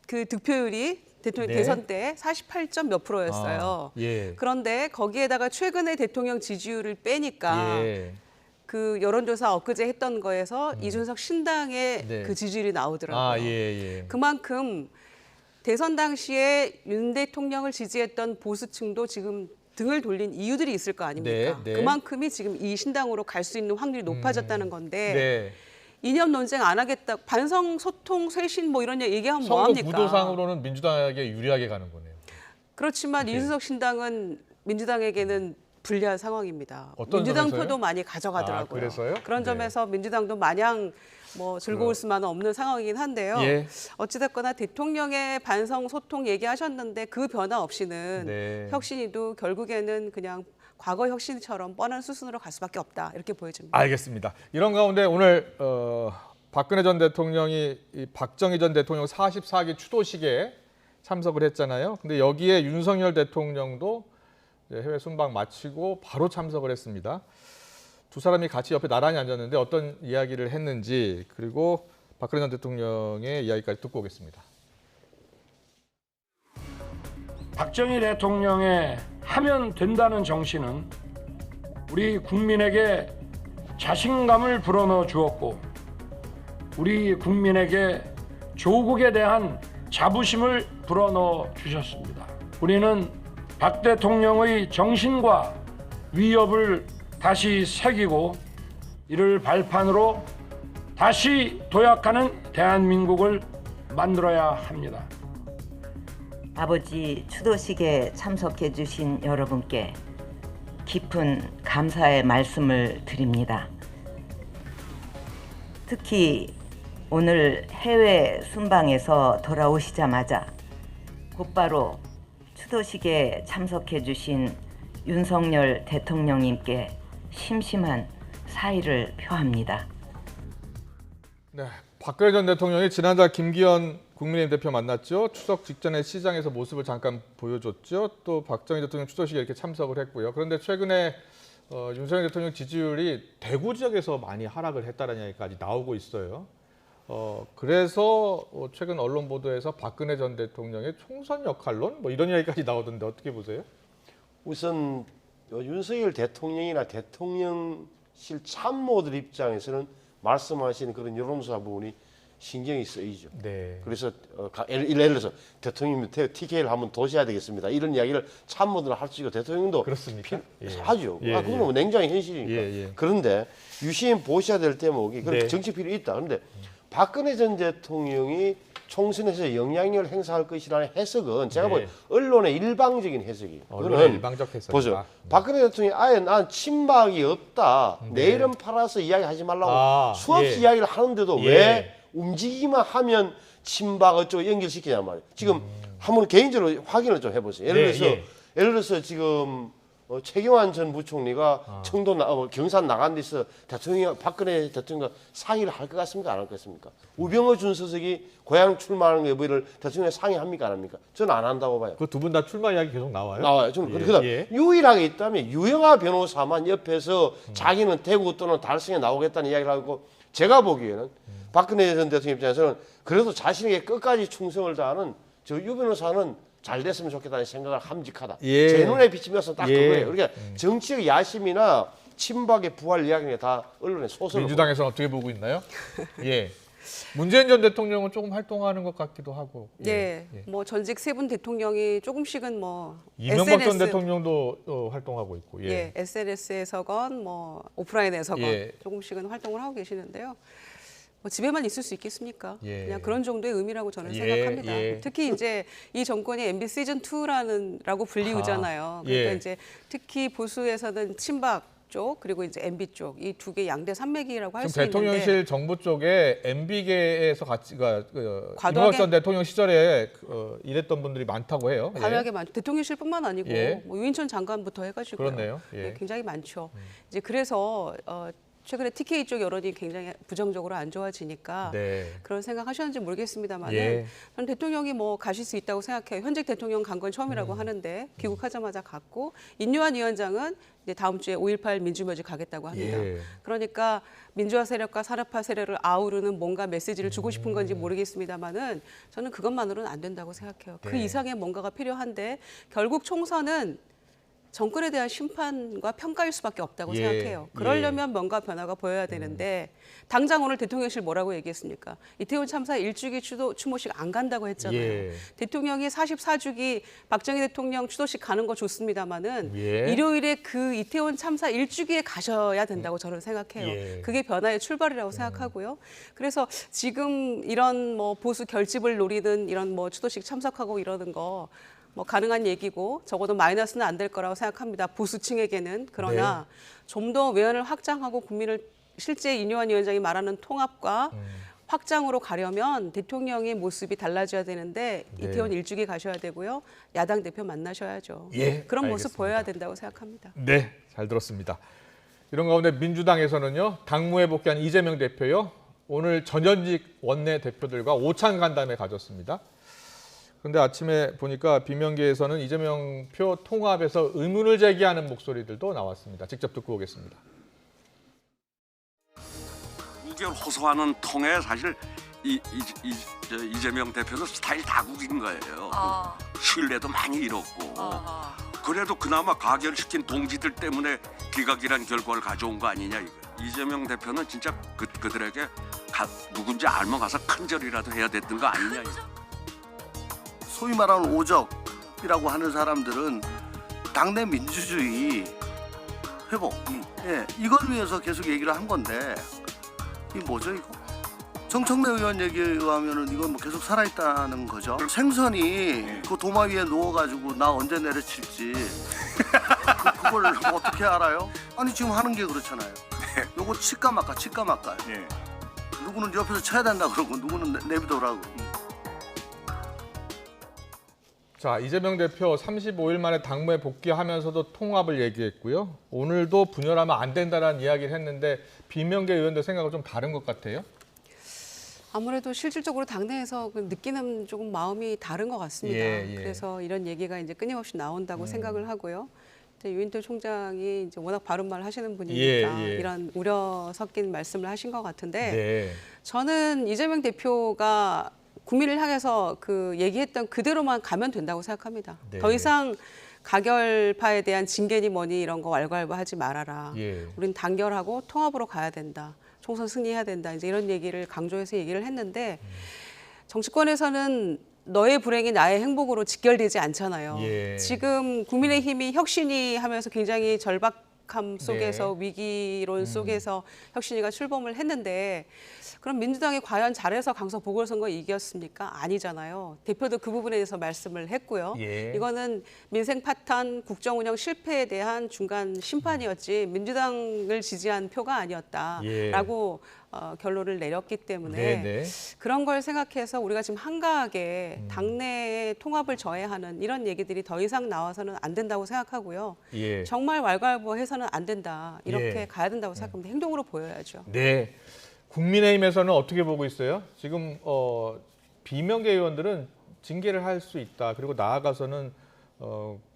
그 득표율이 대통령 대선 때 48점 몇 %였어요. 그런데 거기에다가 최근에 대통령 지지율을 빼니까 그 여론조사 엊그제 했던 거에서 이준석 신당의 그 지지율이 나오더라고요. 그만큼 대선 당시에 윤 대통령을 지지했던 보수층도 지금 등을 돌린 이유들이 있을 거 아닙니까? 그만큼이 지금 이 신당으로 갈 수 있는 확률이 높아졌다는 건데 이념 논쟁 안 하겠다. 반성, 소통, 쇄신 뭐 이런 얘기하면 뭐합니까? 선거 구도상으로는 민주당에게 유리하게 가는 거네요. 그렇지만 이준석 신당은 민주당에게는 불리한 상황입니다. 어떤 민주당 점에서요? 표도 많이 가져가더라고요. 그래서요? 그런 점에서 민주당도 마냥 뭐 즐거울 수만은 없는 상황이긴 한데요. 어찌됐거나 대통령의 반성, 소통 얘기하셨는데 그 변화 없이는 혁신위도 결국에는 그냥 과거 혁신처럼 뻔한 수순으로 갈 수밖에 없다. 이렇게 보여집니다. 알겠습니다. 이런 가운데 오늘 박근혜 전 대통령이 이 박정희 전 대통령 44기 추도식에 참석을 했잖아요. 근데 여기에 윤석열 대통령도 해외 순방 마치고 바로 참석을 했습니다. 두 사람이 같이 옆에 나란히 앉았는데 어떤 이야기를 했는지 그리고 박근혜 전 대통령의 이야기까지 듣고 오겠습니다. 박정희 대통령의 하면 된다는 정신은 우리 국민에게 자신감을 불어넣어 주었고 우리 국민에게 조국에 대한 자부심을 불어넣어 주셨습니다. 우리는 박 대통령의 정신과 위협을 다시 새기고 이를 발판으로 다시 도약하는 대한민국을 만들어야 합니다. 아버지 추도식에 참석해 주신 여러분께 깊은 감사의 말씀을 드립니다. 특히 오늘 해외 순방에서 돌아오시자마자 곧바로 추도식에 참석해 주신 윤석열 대통령님께 심심한 사의를 표합니다. 박근혜 전 대통령이 지난달 김기현 국민의힘 대표 만났죠. 추석 직전에 시장에서 모습을 잠깐 보여줬죠. 또 박정희 대통령 추도식에 이렇게 참석을 했고요. 그런데 최근에 윤석열 대통령 지지율이 대구 지역에서 많이 하락을 했다는 이야기까지 나오고 있어요. 그래서 최근 언론 보도에서 박근혜 전 대통령의 총선 역할론 뭐 이런 이야기까지 나오던데 어떻게 보세요? 우선 윤석열 대통령이나 대통령실 참모들 입장에서는 말씀하신 그런 여론조사 부분이 신경이 쓰이죠. 그래서 예를 들어서 대통령님 TK를 한번 도셔야 되겠습니다. 이런 이야기를 참모들은 할 수 있고 대통령도 그렇습니까? 하죠. 그건 뭐 냉정한 현실이니까. 그런데 유시민 보셔야 될 대목이 그런 정치 필요 있다. 그런데 박근혜 전 대통령이 총선에서 영향력을 행사할 것이라는 해석은 제가 보기엔 언론의 일방적인 해석이에요. 언론의 일방적 해석이다. 보죠. 박근혜 대통령이 아예 난 친박이 없다. 내 이름 팔아서 이야기하지 말라고 수없이 이야기를 하는데도 왜 움직이기만 하면 친박 어쩌고 연결시키냐 말이에요. 지금 한번 개인적으로 확인을 좀 해보세요. 예를 들어서 지금 최경환 전 부총리가 청도 경산 나간 데서 박근혜 대통령과 상의를 할 것 같습니까? 안 할 것 같습니까? 우병우 준수석이 고향 출마하는 여부를 대통령에 상의합니까? 안 합니까? 저는 안 한다고 봐요. 그 두 분 다 출마 이야기 계속 나와요? 나와요. 저는 그다음 유일하게 있다면 유영하 변호사만 옆에서 자기는 대구 또는 달성에 나오겠다는 이야기를 하고 제가 보기에는 박근혜 전 대통령 입장에서는 그래도 자신에게 끝까지 충성을 다하는 저 유 변호사는 잘 됐으면 좋겠다는 생각을 함직하다. 제 눈에 비치면서 딱 그거예요. 그러니까 정치적 야심이나 친박의 부활 이야기가 다 언론에 소설. 민주당에서는 어떻게 보고 있나요? 문재인 전 대통령은 조금 활동하는 것 같기도 하고. 네, 예. 뭐 전직 세 분 대통령이 조금씩은 뭐 이명박 전 대통령도 활동하고 있고. 예, SNS에서건 뭐 오프라인에서건 예. 조금씩은 활동을 하고 계시는데요. 뭐 집에만 있을 수 있겠습니까? 예. 그냥 그런 정도의 의미라고 저는 예, 생각합니다. 예. 특히 이제 이 정권이 MB 시즌 2라고 불리우잖아요. 그러니까 예. 이제 특히 보수에서는 친박 쪽 그리고 이제 MB 쪽 이 두 개 양대 산맥이라고 할 수 지금 있는데 대통령실 정부 쪽에 MB계에서 같이 이명박 전 대통령 시절에 일했던 분들이 많다고 해요. 과도하게 많죠. 대통령실뿐만 아니고 예. 뭐 유인천 장관부터 해가지고 그렇네요. 예. 굉장히 많죠. 이제 그래서 최근에 TK 쪽 여론이 굉장히 부정적으로 안 좋아지니까 네. 그런 생각하셨는지 모르겠습니다만 예. 저는 대통령이 뭐 가실 수 있다고 생각해요. 현직 대통령 간 건 처음이라고 음. 하는데 귀국하자마자 갔고 인요한 위원장은 이제 다음 주에 5.18 민주묘지 가겠다고 합니다. 예. 그러니까 민주화 세력과 산업화 세력을 아우르는 뭔가 메시지를 주고 싶은 건지 모르겠습니다만은 저는 그것만으로는 안 된다고 생각해요. 그 네. 이상의 뭔가가 필요한데 결국 총선은 정권에 대한 심판과 평가일 수밖에 없다고 예, 생각해요. 그러려면 뭔가 변화가 보여야 되는데 당장 오늘 대통령실 뭐라고 얘기했습니까? 이태원 참사 1주기 추모식 안 간다고 했잖아요. 예. 대통령이 44주기 박정희 대통령 추도식 가는 거 좋습니다마는 예. 일요일에 그 이태원 참사 1주기에 가셔야 된다고 저는 생각해요. 예. 그게 변화의 출발이라고 생각하고요. 그래서 지금 이런 뭐 보수 결집을 노리는 이런 뭐 추도식 참석하고 이러는 거 뭐 가능한 얘기고 적어도 마이너스는 안 될 거라고 생각합니다. 보수층에게는. 그러나 좀 더 외연을 확장하고 국민을 실제 인요한 위원장이 말하는 통합과 확장으로 가려면 대통령의 모습이 달라져야 되는데 네. 이태원 1주기 가셔야 되고요. 야당 대표 만나셔야죠. 예, 그런 모습 알겠습니다. 보여야 된다고 생각합니다. 네, 잘 들었습니다. 이런 가운데 민주당에서는요. 당무에 복귀한 이재명 대표요. 오늘 전현직 원내 대표들과 오찬 간담회 가졌습니다. 그런데 아침에 보니까 비명계에서는 이재명 표 통합에서 의문을 제기하는 목소리들도 나왔습니다. 직접 듣고 오겠습니다. 우결 호소하는 통에 사실 이재명 대표는 스타일 다국인 거예요. 신뢰도 많이 잃었고 그래도 그나마 가결시킨 동지들 때문에 기각이란 결과를 가져온 거 아니냐 이거. 이재명 대표는 진짜 그들에게 누군지 알면 가서 큰절이라도 해야 됐던 거 아니냐 이거. 소위 말하는 오적이라고 하는 사람들은 당내 민주주의 회복, 예, 이걸 위해서 계속 얘기를 한 건데 이게 뭐죠 이거? 정청래 의원 얘기에 의하면은 이건 뭐 계속 살아있다는 거죠. 생선이 그 도마 위에 누워가지고 나 언제 내려칠지 그걸 어떻게 알아요? 아니 지금 하는 게 그렇잖아요. 요거 칠까 말까 칠까 말까. 누구는 옆에서 쳐야 된다 그러고 누구는 내비둬라고. 자, 이재명 대표 35일 만에 당무에 복귀하면서도 통합을 얘기했고요. 오늘도 분열하면 안 된다는 이야기를 했는데 비명계 의원들 생각은 좀 다른 것 같아요. 아무래도 실질적으로 당내에서 느끼는 조금 마음이 다른 것 같습니다. 예, 예. 그래서 이런 얘기가 이제 끊임없이 나온다고 생각을 하고요. 유인태 총장이 이제 워낙 바른 말 하시는 분이니까 예, 예. 이런 우려 섞인 말씀을 하신 것 같은데 네. 저는 이재명 대표가 국민을 향해서 그 얘기했던 그대로만 가면 된다고 생각합니다. 네. 더 이상 가결파에 대한 징계니 뭐니 이런 거 왈가왈부하지 말아라. 예. 우린 단결하고 통합으로 가야 된다. 총선 승리해야 된다. 이제 이런 얘기를 강조해서 얘기를 했는데 정치권에서는 너의 불행이 나의 행복으로 직결되지 않잖아요. 예. 지금 국민의힘이 혁신이 하면서 굉장히 절박함 속에서 네. 위기론 속에서 혁신이가 출범을 했는데 그럼 민주당이 과연 잘해서 강서 보궐선거 이겼습니까? 아니잖아요. 대표도 그 부분에 대해서 말씀을 했고요. 예. 이거는 민생 파탄, 국정 운영 실패에 대한 중간 심판이었지 민주당을 지지한 표가 아니었다라고 결론을 내렸기 때문에 네네. 그런 걸 생각해서 우리가 지금 한가하게 당내의 통합을 저해하는 이런 얘기들이 더 이상 나와서는 안 된다고 생각하고요. 예. 정말 왈가왈부해서는 안 된다. 이렇게 예. 가야 된다고 생각합니다. 행동으로 보여야죠. 네. 국민의힘에서는 어떻게 보고 있어요? 지금 비명계 의원들은 징계를 할 수 있다. 그리고 나아가서는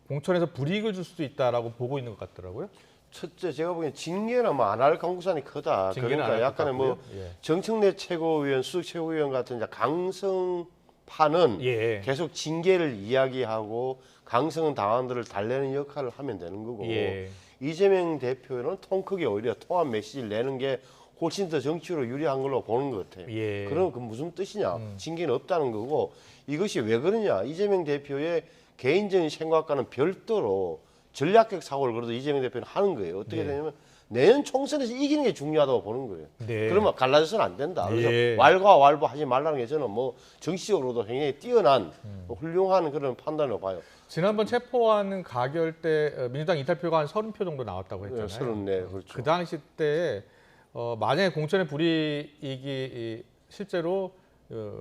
공천에서 불이익을 줄 수도 있다라고 보고 있는 것 같더라고요. 첫째 제가 보기엔 징계는 뭐 안 할 가능성이 크다. 징계는 안 그러니까 할 약간의 것 뭐 같고요. 예. 정청래 최고위원, 수석 최고위원 같은 이제 강성파는 예. 계속 징계를 이야기하고 강성 당원들을 달래는 역할을 하면 되는 거고 예. 이재명 대표는 통 크게 오히려 통합 메시지를 내는 게 훨씬 더 정치로 유리한 걸로 보는 것 같아요. 그럼 그 무슨 뜻이냐? 징계는 없다는 거고 이것이 왜 그러냐? 이재명 대표의 개인적인 생각과는 별도로 전략적 사고를 그래도 이재명 대표는 하는 거예요. 어떻게 되냐면 내년 총선에서 이기는 게 중요하다고 보는 거예요. 그러면 갈라져서는 안 된다. 그래서 왈가왈부하지 말라는 게 저는 뭐 정치적으로도 굉장히 뛰어난 훌륭한 그런 판단으로 봐요. 지난번 체포하는 가결 때 민주당 이탈표가 한 30표 정도 나왔다고 했잖아요. 34, 그렇죠. 그 당시 때 만약에 공천의 불이익이 실제로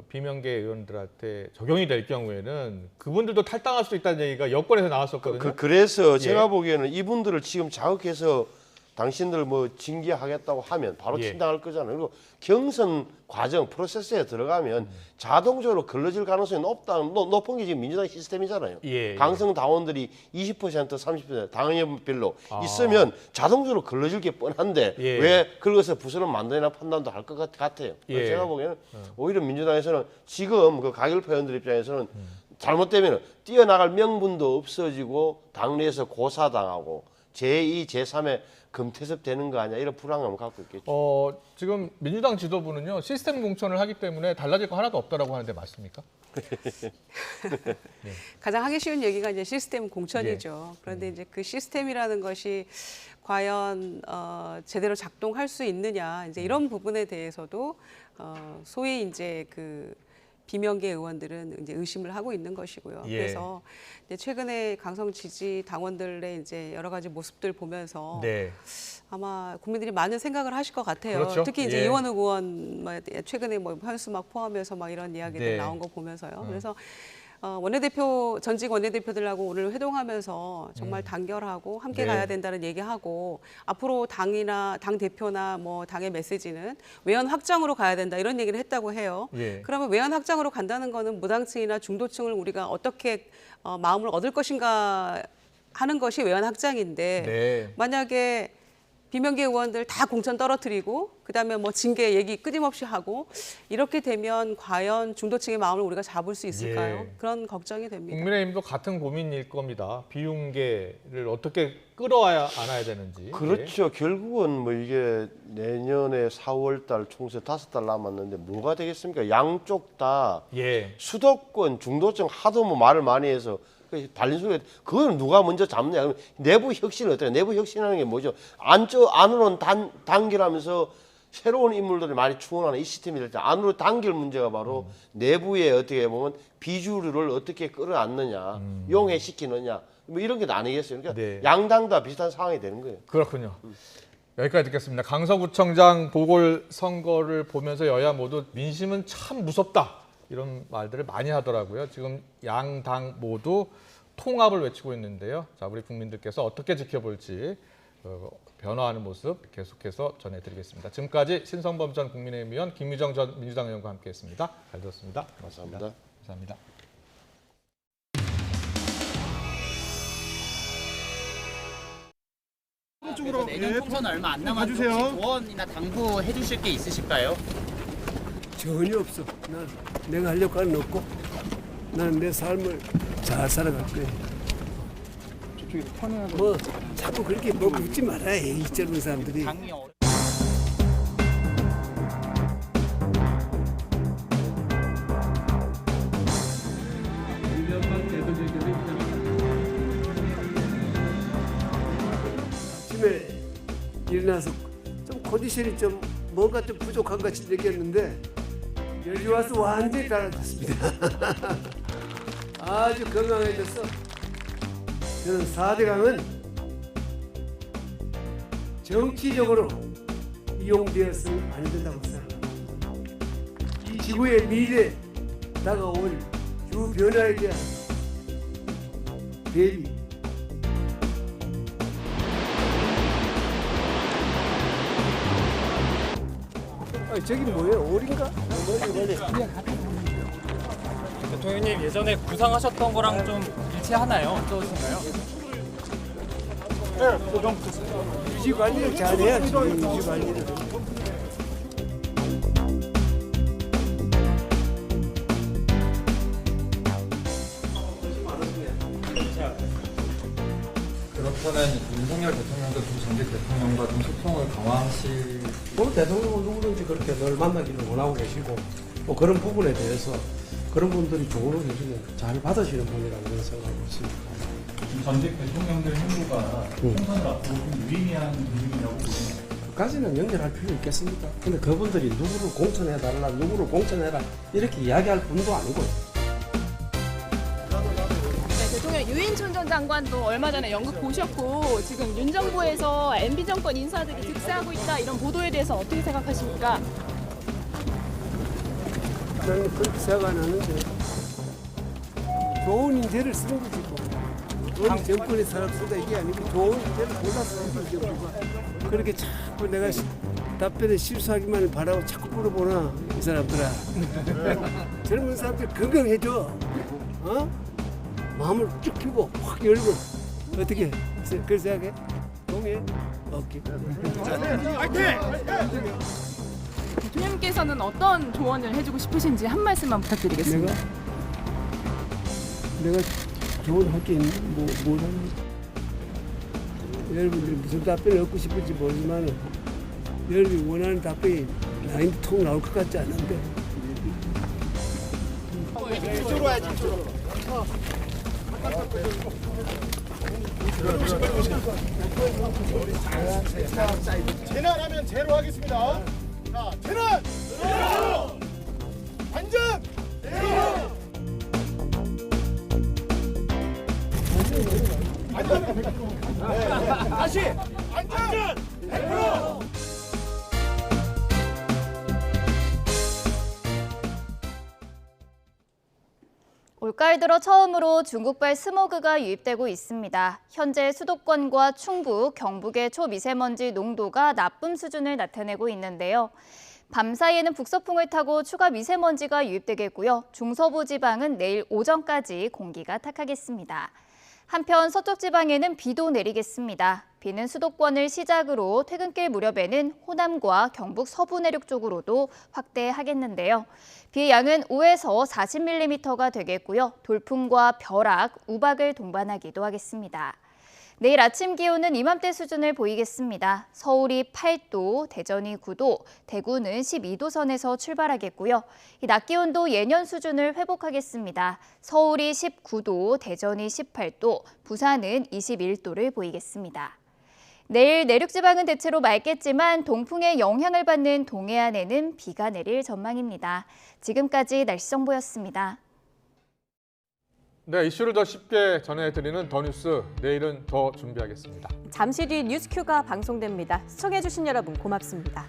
비명계 의원들한테 적용이 될 경우에는 그분들도 탈당할 수도 있다는 얘기가 여권에서 나왔었거든요. 그래서 제가 보기에는 이분들을 지금 자극해서 당신들 뭐 징계하겠다고 하면 바로 친당할 거잖아요. 그리고 경선 과정 프로세스에 들어가면 자동적으로 걸러질 가능성이 높은 게 지금 민주당 시스템이잖아요. 강성 당원들이 20% 30% 당연별로 있으면 자동적으로 걸러질 게 뻔한데 왜 긁어서 부서를 만드나 판단도 할 것 같아요. 제가 보기에는 오히려 민주당에서는 지금 그 가결표 의원들 입장에서는 잘못되면 뛰어나갈 명분도 없어지고 당내에서 고사당하고 제2, 제3의 금태섭 되는 거 아니야 이런 불안감을 갖고 있겠죠. 지금 민주당 지도부는요 시스템 공천을 하기 때문에 달라질 거 하나도 없다라고 하는데 맞습니까? 가장 하기 쉬운 얘기가 이제 시스템 공천이죠. 그런데 이제 그 시스템이라는 것이 과연 제대로 작동할 수 있느냐 이제 이런 부분에 대해서도 소위 이제 그 비명계 의원들은 이제 의심을 하고 있는 것이고요. 그래서 이제 최근에 강성 지지 당원들의 이제 여러 가지 모습들 보면서 아마 국민들이 많은 생각을 하실 것 같아요. 그렇죠? 특히 이제 이원욱 의원 최근에 뭐 현수막 포함해서 막 이런 이야기들 나온 거 보면서요. 그래서 원내대표 전직 원내대표들하고 오늘 회동하면서 정말 단결하고 함께 가야 된다는 얘기하고 앞으로 당이나 당 대표나 뭐 당의 메시지는 외연 확장으로 가야 된다 이런 얘기를 했다고 해요. 그러면 외연 확장으로 간다는 거는 무당층이나 중도층을 우리가 어떻게 마음을 얻을 것인가 하는 것이 외연 확장인데 만약에 비명계 의원들 다 공천 떨어뜨리고 그다음에 뭐 징계 얘기 끊임없이 하고 이렇게 되면 과연 중도층의 마음을 우리가 잡을 수 있을까요? 그런 걱정이 됩니다. 국민의힘도 같은 고민일 겁니다. 비윤계를 어떻게 끌어와야 안아야 되는지. 그렇죠. 결국은 뭐 이게 내년에 4월달 총선 5달 남았는데 뭐가 되겠습니까? 양쪽 다 수도권 중도층 하도 뭐 말을 많이 해서 발린소리 그걸 누가 먼저 잡냐? 그럼 내부 혁신을 어떻게? 내부 혁신하는 게 뭐죠? 안으로는 단결하면서 새로운 인물들을 많이 충원하는 이 시스템이 될 때 안으로 단결 문제가 바로 내부에 어떻게 보면 비주류를 어떻게 끌어안느냐, 용해시키느냐 뭐 이런 게 아니겠어요. 그러니까 양당 다 비슷한 상황이 되는 거예요. 그렇군요. 여기까지 듣겠습니다. 강서구청장 보궐선거를 보면서 여야 모두 민심은 참 무섭다. 이런 말들을 많이 하더라고요. 지금 양당 모두 통합을 외치고 있는데요. 자, 우리 국민들께서 어떻게 지켜볼지 변화하는 모습 계속해서 전해드리겠습니다. 지금까지 신성범 전 국민의힘 의원, 김유정 전 민주당 의원과 함께했습니다. 잘 들었습니다. 감사합니다. 감사합니다. 내년 총선 얼마 안 남았는데 조언이나 당부해 주실 게 있으실까요? 전혀 없어. 내가 하려고 하는 거 없고 나는 내 삶을 잘 살아갈 거야. 뭐 자꾸 그렇게 뭐 묻지 마라. 이 젊은 사람들이. 아침에 일어나서 좀 컨디션이 좀 뭔가 좀 부족한 것 같이 느꼈는데 여기 와서 완전히 달라졌습니다. 아주 건강해졌어. 저는 4대강은 정치적으로 이용되어서는 안 된다고 생각합니다. 이 지구의 미래 다가올 주 변화에 대한 대비. 저기 뭐예요? 올인가? 대통령님 예전에 구상하셨던 거랑 좀 일치하나요? 어떠신가요? 네, 유지 관리를 잘해야지. 유지 관리를. 대표는 윤석열 대통령도 두 전직 대통령과 좀 소통을 강화하실. 오늘 대통령은 누구든지 그렇게 늘 만나기를 원하고 계시고 또 그런 부분에 대해서 그런 분들이 조언을 해주면 잘 받으시는 분이라고 저는 생각하고 있습니다. 전직 대통령들 행보가 총선을 앞두고 좀 유의미한 부분이라고 보시나요? 그까지는 연결할 필요 있겠습니까? 근데 그분들이 누구를 공천해달라, 누구를 공천해라 이렇게 이야기할 분도 아니고요. 네, 대통령 유인촌 전 장관도 얼마 전에 연극 보셨고 지금 윤 정부에서 MB 정권 인사들이 득세하고 있다 이런 보도에 대해서 어떻게 생각하십니까? 저는 그렇게 생각 안 하는데 좋은 인재를 쓰는 거지 뭐. 어느 정권의 사람 쓰다 이게 아니고 좋은 인재를 골라서 쓰는 거지. 그렇게 자꾸 내가 답변에 실수하기만 바라고 자꾸 물어보나 이 사람들아. 젊은 사람들 건강해져. 어? 마음을 쭉 펴고 확 열고 어떻게 그렇게 생각해? 동의해? 오케이. 대통령께서는 어떤 조언을 해주고 싶으신지 한 말씀만 부탁드리겠습니다. 내가 조언할 게 뭘 합니까? 여러분들이 무슨 답변을 얻고 싶을지 모르지만 여러분이 원하는 답변이 라인 통 나올 것 같지 않은데. 이쪽으로 와야지, 이쪽으로. 재난하면 제로 하겠습니다. 자, 재난! 제로! 안전! 제로! 안전! 다시! 안전! 100%! 올가을 들어 처음으로 중국발 스모그가 유입되고 있습니다. 현재 수도권과 충북, 경북의 초미세먼지 농도가 나쁨 수준을 나타내고 있는데요. 밤 사이에는 북서풍을 타고 추가 미세먼지가 유입되겠고요. 중서부 지방은 내일 오전까지 공기가 탁하겠습니다. 한편 서쪽 지방에는 비도 내리겠습니다. 비는 수도권을 시작으로 퇴근길 무렵에는 호남과 경북 서부 내륙 쪽으로도 확대하겠는데요. 비의 양은 5에서 40mm가 되겠고요. 돌풍과 벼락, 우박을 동반하기도 하겠습니다. 내일 아침 기온은 이맘때 수준을 보이겠습니다. 서울이 8도, 대전이 9도, 대구는 12도 선에서 출발하겠고요. 낮 기온도 예년 수준을 회복하겠습니다. 서울이 19도, 대전이 18도, 부산은 21도를 보이겠습니다. 내일 내륙지방은 대체로 맑겠지만 동풍의 영향을 받는 동해안에는 비가 내릴 전망입니다. 지금까지 날씨 정보였습니다. 네, 이슈를 더 쉽게 전해드리는 더 뉴스, 내일은 더 준비하겠습니다. 잠시 뒤 뉴스큐가 방송됩니다. 시청해주신 여러분 고맙습니다.